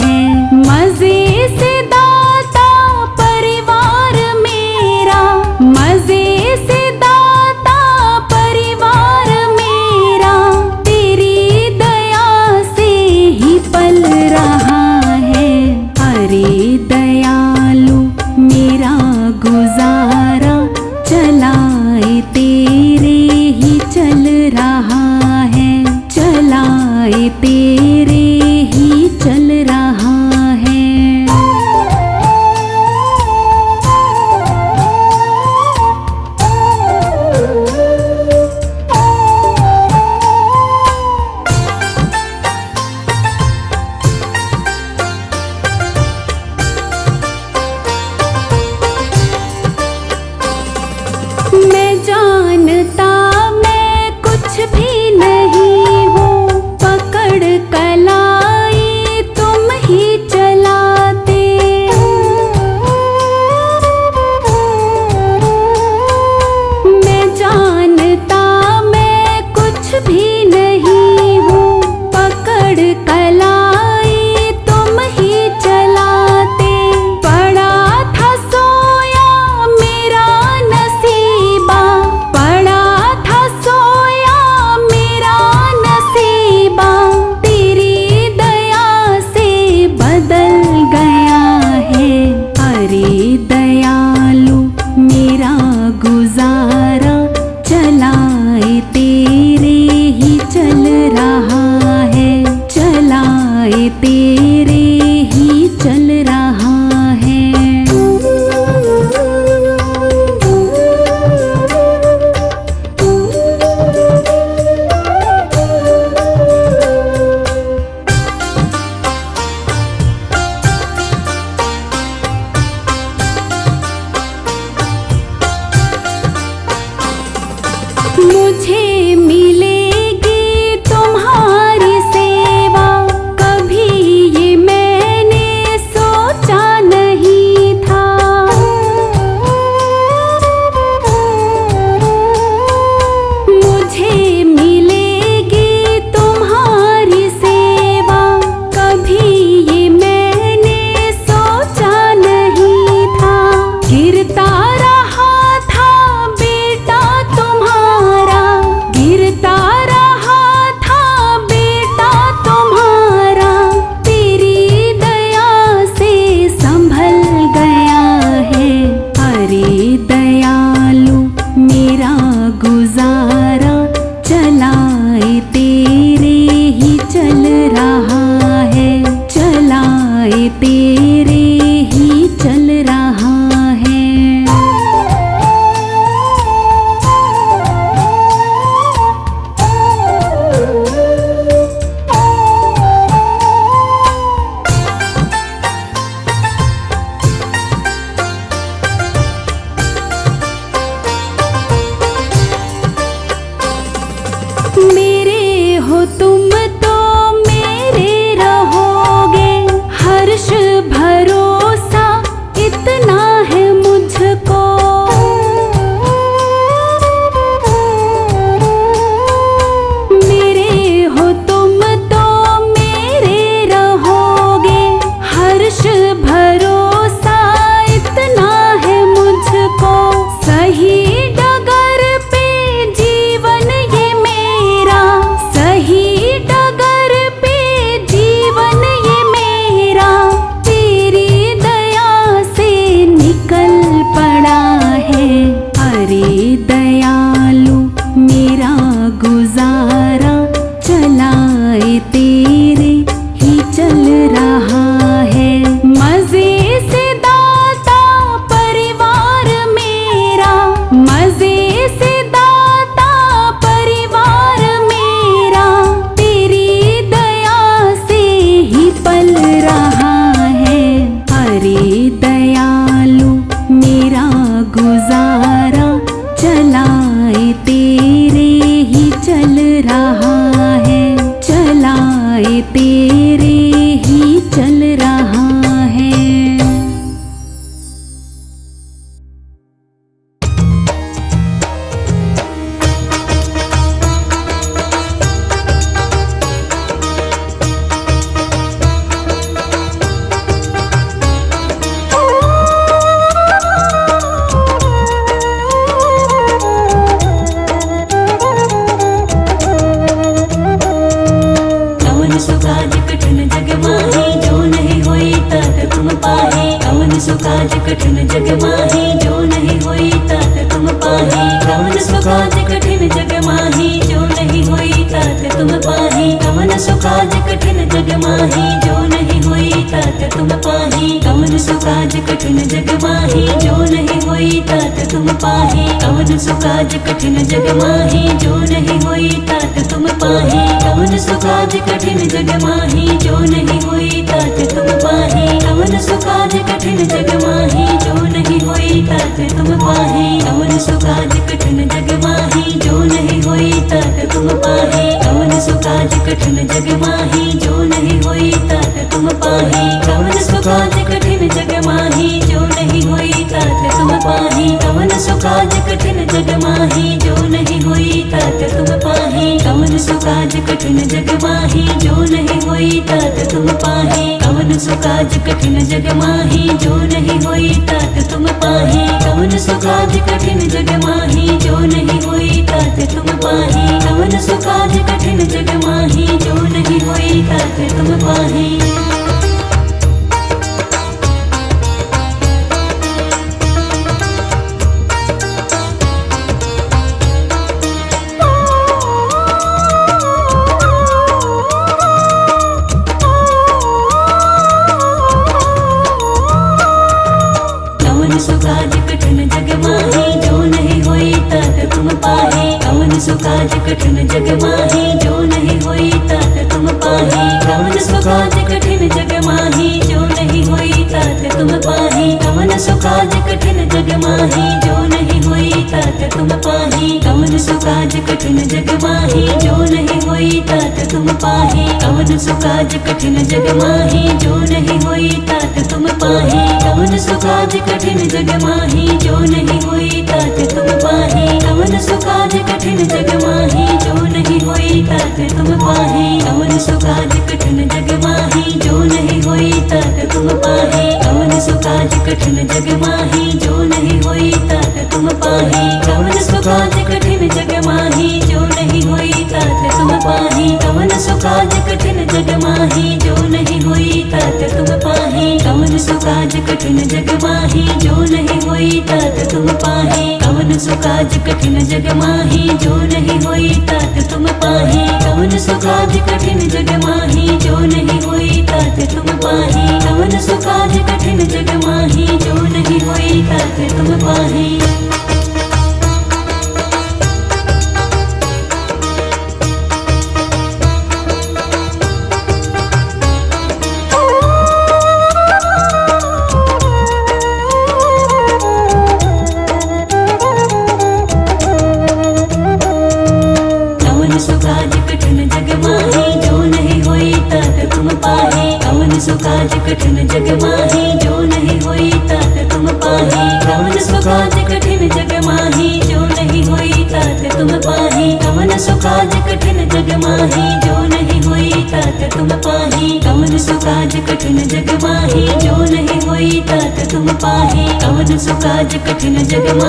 है। मजे से दाता परिवार मेरा, मजे से दाता परिवार मेरा, तेरी दया से ही पल रहा है। अरे दयालु मेरा गुजारा चलाए तेरे ही चल रहा है, चलाए तेरे ही चल रहा है। मैं जानता मैं कुछ भी नहीं हूँ, पकड़ कलाई तुम ही चलाते। मैं जानता मैं कुछ भी नहीं हूँ, पकड़ कलाई तुम ही चलाते। पड़ा था सोया मेरा नसीबा, पड़ा था सोया मेरा नसीबा, तेरी दया से बदल गया है। अरे दयालु मेरा गुजारा चलाए तेरे ही चल रहा है, चलाए तेरे ही चल रहा है। मुझे मिलेगी तुम्हारी सेवा, कभी ये मैंने सोचा नहीं था। मुझे मिलेगी तुम्हारी सेवा, कभी ये मैंने सोचा नहीं था। गिरता रहा था बेटा तुम्हारा, गिरता रहा था बेटा तुम्हारा, तेरी दया से संभल गया है। अरे दयालु मेरा गुजारा चलाए तेरे ही चल रहा है, चलाए तेरे ही चल रहा है। मेरे हो तुम तो मेरे रहोगे, हर्ष तेरे ही चल रहा है। कवन सो काज कठिन जग माही जो नहीं होई तात तुम पाहे। कवन सो काज कठिन जग माही जो नहीं होई तात तुम पाहे। कवन सो काज कठिन जग माही जो नहीं होई तात तुम पाहे। कवन सो काज कठिन जग माही जो नहीं होई तात तुम पाहे। कवन सो काज कठिन जग माही जो नहीं होई तात तुम पाहे। कवन सो काज कठिन जग माही जो नहीं होई तात तुम पाहे। कवन सो काज कठिन जग माही जो नहीं होई तात तुम पाहे। कवन सो काज कठिन जग माही जो नहीं होई तात तुम पाहे। कवन सो काज कठिन जग माही जो नहीं होई तात तुम पाहे। कवन सो काज कठिन जग माही जो नहीं होई तात तुम पाहे। कवन सो काज कठिन जग माही जो नहीं होई तात तुम पाहे। कवन सो काज कठिन जग माही जो नहीं होई तात तुम पाहे। कवन सो काज कठिन जग माही जो नहीं होई तात तुम पाहे। कवन सो काज कठिन जग माही जो नहीं होई तात तुम पाहे। कवन सो काज कठिन जग माही जो नहीं होई तात तुम पाहे। कवन सो काज कठिन जग माही जो नहीं होई तात तुम पाहे। कवन सो काज कठिन जग माही जो नहीं होई तात तुम पाहे। कवन सो काज कठिन जग माही जो नहीं होई तात तुम पाहे। कवन सो काज कठिन जग माही जो नहीं होई तात तुम पाहे। कवन सो काज कठिन जग माही जो नहीं होई तात तुम पाहे। कवन सो काज कठिन जग माही जो नहीं होई तात तुम पाहे। कवन सो काज कठिन जग माही जो नहीं होई तात तुम पाहे। कवन सो काज कठिन जग माही जो नहीं होई तात तुम पाहे। कवन सो काज कठिन जग माही जो नहीं होई तात तुम पाहे। कवन सो काज कठिन जग माही जो नहीं होई तात तुम पाहे। कवन सो काज कठिन जग माही जो नहीं होई तात तुम पाहे। कवन सो काज कठिन जग माही जो नहीं होई तात तुम पाहे। कवन सो काज कठिन जग माही जो नहीं होई तात तुम पाहे। कवन सो काज कठिन जग माही जो नहीं होई तात तुम पाहे। कवन सो काज कठिन जग माही जो नहीं होई तात तुम पाहे। कवन सो काज कठिन जग माही जो नहीं होई तात तुम पाहे। कवन सो काज कठिन जग माही जो नहीं होई तात तुम पाहे। कवन सो काज कठिन जग माही जो नहीं होई तात तुम पाहे। कवन सो काज कठिन जग माही जो नहीं होई तात तुम पाहे। कवन सो काज कठिन जग माही जो नहीं होई तात तुम पाहे। कवन सो काज कठिन जग माही जो नहीं होई तात तुम पाहे। कवन सो काज कठिन जग माही जो नहीं होई तात तुम पाहे। कवन सो काज कठिन जग माही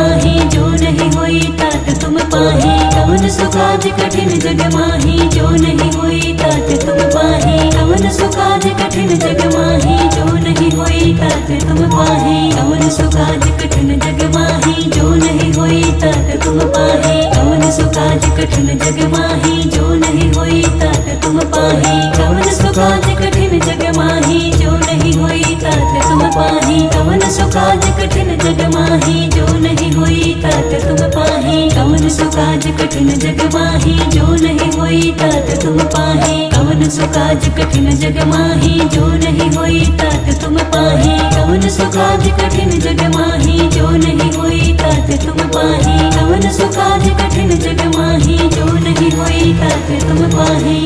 जो नहीं होई तात तुम पाहे। कवन सो काज कठिन जग माही जो नहीं होई तात तुम पाहे। कवन सो काज कठिन जग माही जो नहीं होई तात तुम पाहे। कवन सो काज कठिन जग माही जो नहीं होई तात तुम पाहे। कवन सो काज कठिन जग माही जो नहीं होई तात तुम पाहे। कवन सो काज कठिन जग माही जो नहीं होई तात तुम पाहे। कवन सो काज कठिन जग माही जो नहीं होई तात तुम पाहे। कवन सो काज कठिन जग माही जो नहीं होई तात तुम पाहे। कवन सो काज कठिन जग माही जो नहीं होई तात तुम पाहे। कवन सो काज कठिन जग माही जो नहीं होई तात तुम पाहे। कवन सो काज कठिन जग माही जो नहीं होई तात तुम पाहे।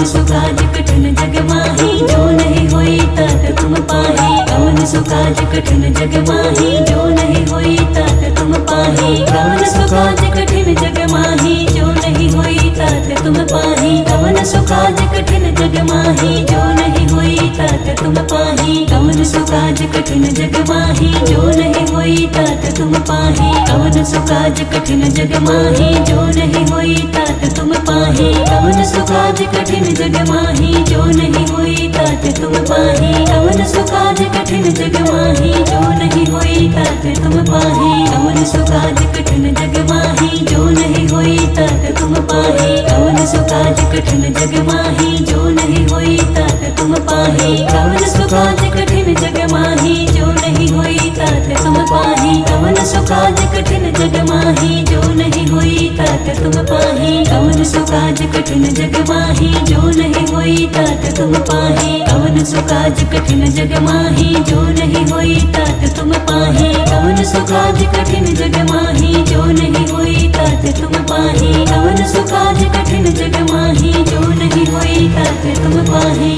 कवन सुकाज कठिन जग माही जो नहीं होई तात तुम पाही कवन सुकाज कठिन जग माही जो नहीं होई तात तुम पाही कवन सुकाज कठिन जग माही जो नहीं होई तात तुम पाही कवन सुकाज कठिन जग माही जो नहीं होई तात तुम पाही कवन सुकाज कठिन जग माही जो नहीं होई तात तुम पाही कवन सुकाज कठिन जग माही जो नहीं होई तात तुम पाही कवन सुकाज कठिन जग माही जो नहीं होई तात तुम पाही कवन सुकाज कठिन जग माही जो नहीं होई तात तुम पाही कवन सुकाज कठिन जग माही जो नहीं होई तात तुम पाही कवन सुकाज कठिन जग माही जो नहीं होई तात तुम पाही कवन सुकाज कठिन जग माही जो नहीं होई तात तुम पाही कवन सुकाज कठिन जग माही जो नहीं होई तात तुम पाही कवन सुकाज कठिन जग माही जो नहीं होई तात तुम पाही कवन सुकाज कठिन जग माही जो नहीं होई तात तुम पाही कवन सुकाज कठिन जग माही जो नहीं होई तात तुम पाही कवन सुकाज कठिन जग माही जो नहीं होई तात तुम पाही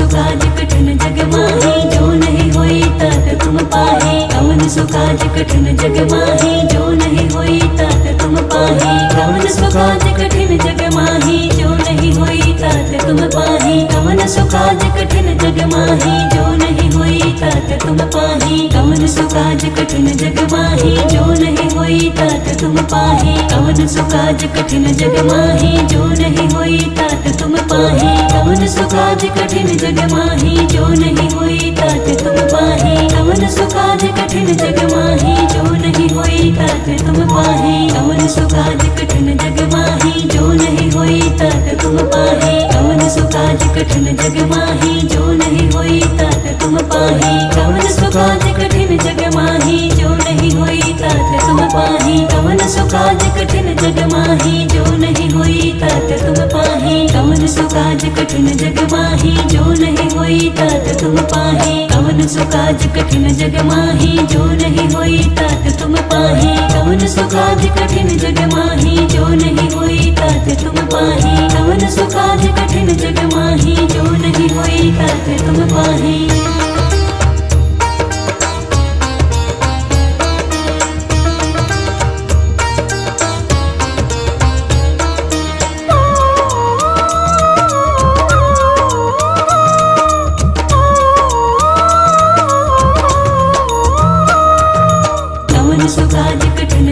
सुकाज कठिन जग माही जो नहीं होई तात तुम पाही कवन सुकाज कठिन जग माही जो नहीं होई तात तुम पाही कवन सुकाज कठिन जग माही जो नहीं होई तात तुम पाही कवन सुकाज कठिन जग माही जो नहीं होई तात तुम पाही कवन सुकाज कठिन जग माही जो नहीं होई तात तुम पाही कवन सुकाज कठिन जग माही जो नहीं होई तात तुम पाही कवन सुकाज कठिन जग माही जो नहीं होई तात तुम पाही कवन सुकाज कठिन जग माही जो नहीं होई तात तुम पाही कवन सुकाज कठिन जग माही जो नहीं होई तात तुम पाही कवन सुकाज कठिन जग माही जो नहीं होई तात तुम पाही कवन सुकाज कठिन जग माही जो नहीं होई तात तुम पाही कवन सुकाज कठिन जग माही जो नहीं होई तात तुम पाही कवन सुकाज कठिन जग माही जो नहीं होई तात तुम पाही कवन सुकाज कठिन जग माही जो नहीं होई तात तुम पाही कवन सुकाज कठिन जग माही जो नहीं होई तात तुम पाही कवन सुकाज कठिन जग माही जो नहीं होई तात तुम पाही सुकाज कठिन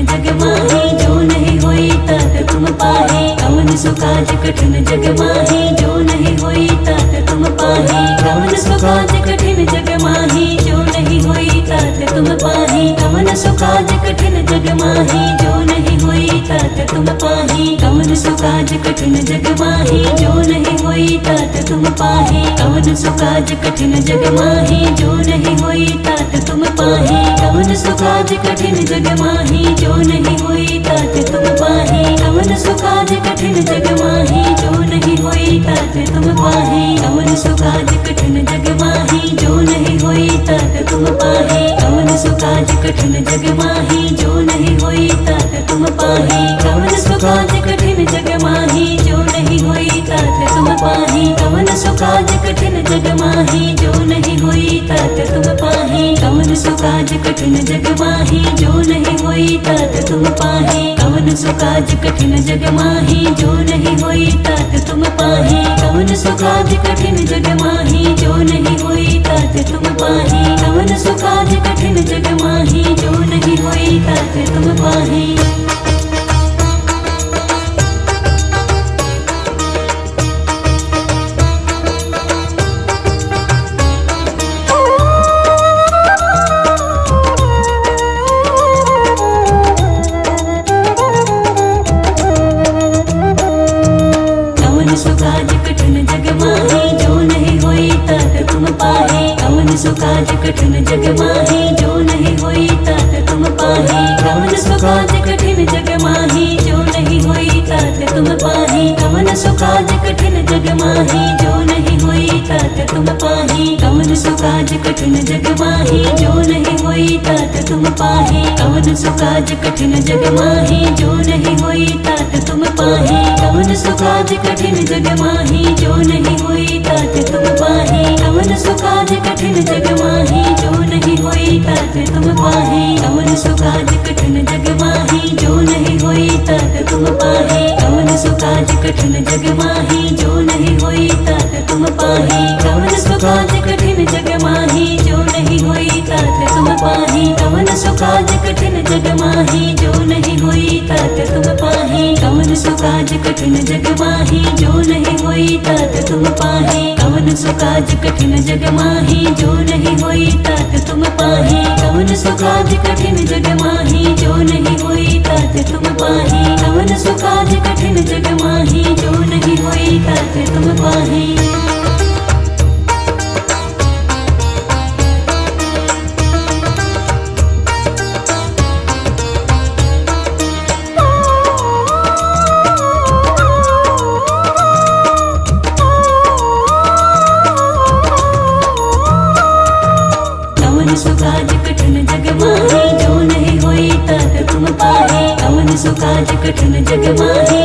जग माही जो नहीं होई तात तुम पाही कवन सुकाज कठिन जग माही जो नहीं होई तात तुम पाही कवन सुकाज कठिन जग माही जो नहीं होई तात तुम पाही कवन सुकाज कठिन जग माही जो नहीं होई तात तुम पाही कवन सुकाज कठिन जग माही जो नहीं होई तात तुम पाही कवन सुकाज कठिन जग माही जो नहीं होई तात तुम पाही कवन सुकाज कठिन जग माही जो नहीं होई तात तुम पाही कवन सुकाज कठिन जग माही जो नहीं होई तात तुम पाही कवन सुकाज कठिन जग माही जो नहीं होई तात तुम पाही कवन सुकाज कठिन जग माही जो नहीं होई तात तुम पाही कवन सुकाज कठिन जग माही जो नहीं होई तात तुम पाही कवन सुकाज कठिन जग माही जो नहीं होई तात तुम पाही कवन सुकाज कठिन जग माही जो नहीं होई तात तुम पाही कवन सुकाज कठिन जग माही जो नहीं होई तात तुम पाही कवन सुकाज कठिन जग माही जो नहीं होई तात तुम पाही कवन सुकाज कठिन जग माही जो नहीं होई तात तुम पाही सुकाज कठिन जग माही जो नहीं होई तात तुम पाही कवन सुकाज कठिन जग माही जो नहीं होई तात तुम पाही कवन सुकाज कठिन जग माही जो तुम पाही कवन सुकाज कठिन जग माही जो नहीं होई तात तुम पाही कवन सुकाज कठिन जग माही जो नहीं होई तात तुम पाही कवन सुकाज कठिन जग माही जो नहीं होई तात तुम पाही कवन सुकाज कठिन जग माही जो नहीं होई तात तुम पाही कवन सुकाज कठिन जग माही जो नहीं होई तात तुम पाही कवन सुकाज कठिन जग माही जो नहीं होई तात तुम पाही कवन सुकाज कठिन जग माही जो नहीं होई तात तुम पाही कवन सुकाज कठिन जग माही जो नहीं होई तात तुम पाही कवन सुकाज कठिन जग माही जो नहीं होई तात तुम पाही कवन सुकाज कठिन जग माही जो नहीं होई तात तुम पाही कवन सुकाज कठिन जग माही जो नहीं होई तात तुम पाही कवन सुकाज कठिन जग माही जो नहीं होई तात तुम पाही कवन सुकाज कठिन जग माही जो नहीं होई तात तुम पाही सुकाज कठिन जग माही जो नहीं होई तात तुम पाही कवन सुकाज कठिन जग माही जो नहीं होई तात तुम पाही कवन सुकाज कठिन जग माही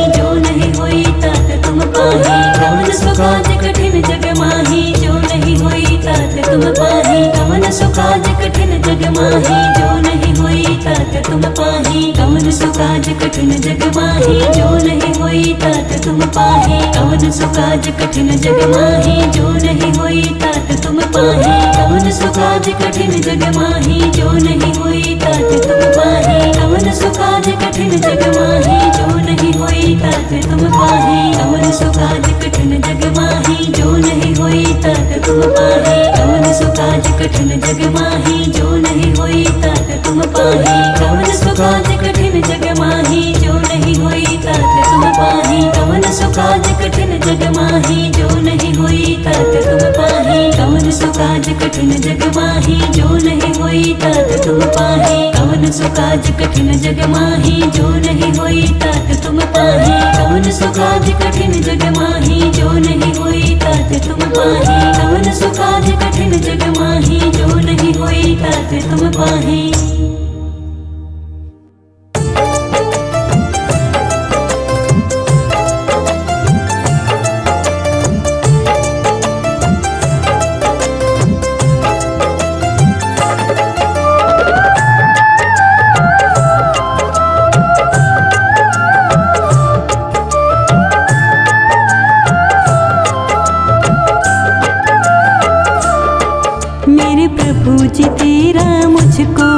जो नहीं होई तात तुम पाही कवन सुकाज कठिन जग माही जो नहीं होई तात तुम पाही कवन सुकाज कठिन जग माही जो नहीं होई तात तुम पाही कवन सुकाज कठिन जग माही जो नहीं होई तात तुम पाही कवन सुकाज कठिन जग माही जो नहीं होई तात तुम पाही कवन सुकाज कठिन जग माही जो नहीं होई तात तुम पाही कवन सुकाज कठिन जग माही जो नहीं होई तात तुम पाही कवन सुकाज कठिन जग माही जो नहीं होई तात तुम पाही कवन सुकाज कठिन जग माही जो नहीं होई तात तुम पाही कवन सुकाज कठिन जग माही जो नहीं होई तात तुम पाही कवन सुकाज कठिन जग माही जो नहीं होई तात तुम पाही कवन सुकाज कठिन जग माही जो नहीं होई तात तुम पाही कवन सुकाज कठिन जग माही जो नहीं होई तात तुम पाही कवन सुकाज कठिन जग माही जो नहीं होई तात तुम पाही मेरे प्रभु जी तेरा मुझको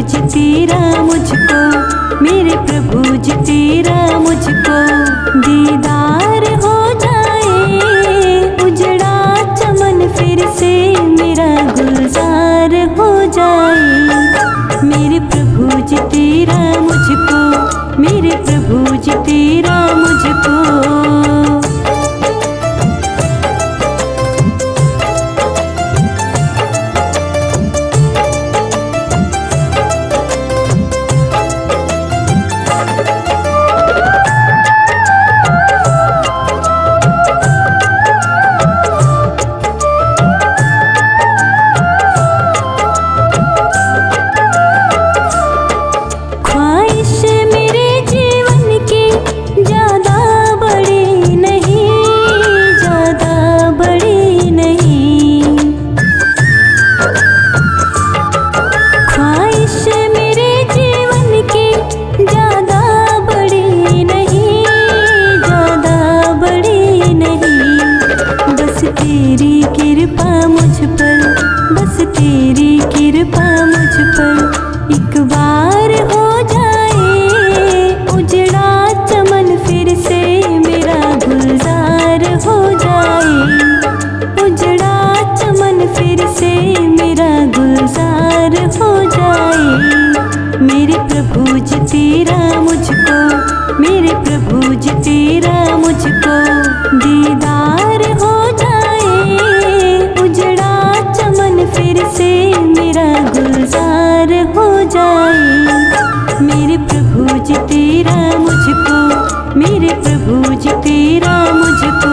जी तेरा मुझको, मेरे प्रभु जी तेरा मुझको दीदार हो जाए, उजड़ा चमन फिर से मेरा गुलजार हो जाए। मेरे प्रभु जी तेरा मुझको, मेरे प्रभु जी तेरा मुझको। तेरी कृपा मुझ पर, बस तेरी कृपा मुझ पर एक बार हो जाए, उजड़ा चमन फिर से मेरा गुलजार हो जाए, उजड़ा चमन फिर से मेरा गुलजार हो जाए। मेरे प्रभु जी तेरा मुझको, मेरे प्रभु जी तेरा मुझको दीदार हो जाए, उजड़ा चमन फिर से मेरा गुलजार हो जाए। मेरे प्रभु जी तेरा मुझको, मेरे प्रभु जी तेरा मुझको।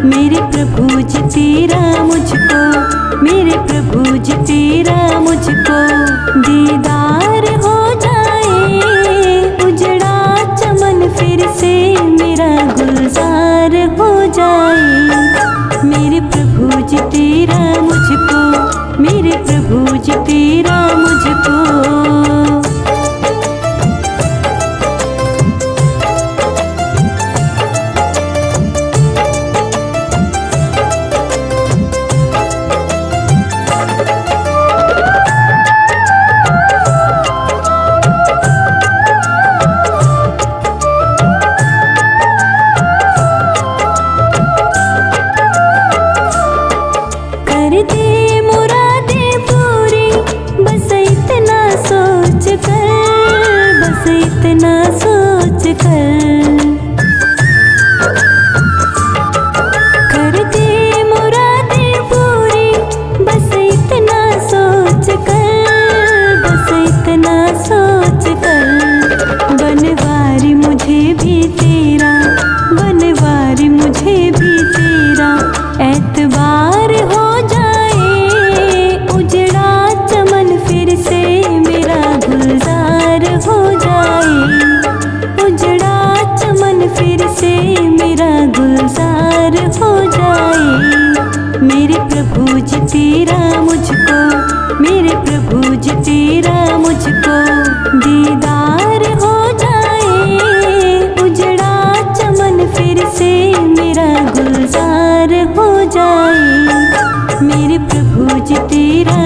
मेरे प्रभु जी तेरा मुझको, मेरे प्रभु जी तेरा मुझको दीदार हो जाए, उजड़ा चमन फिर से मेरा गुलजार हो जाए। मेरे प्रभु जी तेरा मुझको, मेरे प्रभु जी तेरा मुझको। एतबार हो जाए, उजड़ा चमन फिर से मेरा गुलजार हो जाए, उजड़ा चमन फिर से मेरा गुलजार हो जाए। मेरे प्रभु जी तेरा मुझको, मेरे प्रभु जी तेरा मुझको दीदार हो जाए, उजड़ा चमन फिर से मेरा गुलजार हो जाए। मेरे प्रभु जी तेरा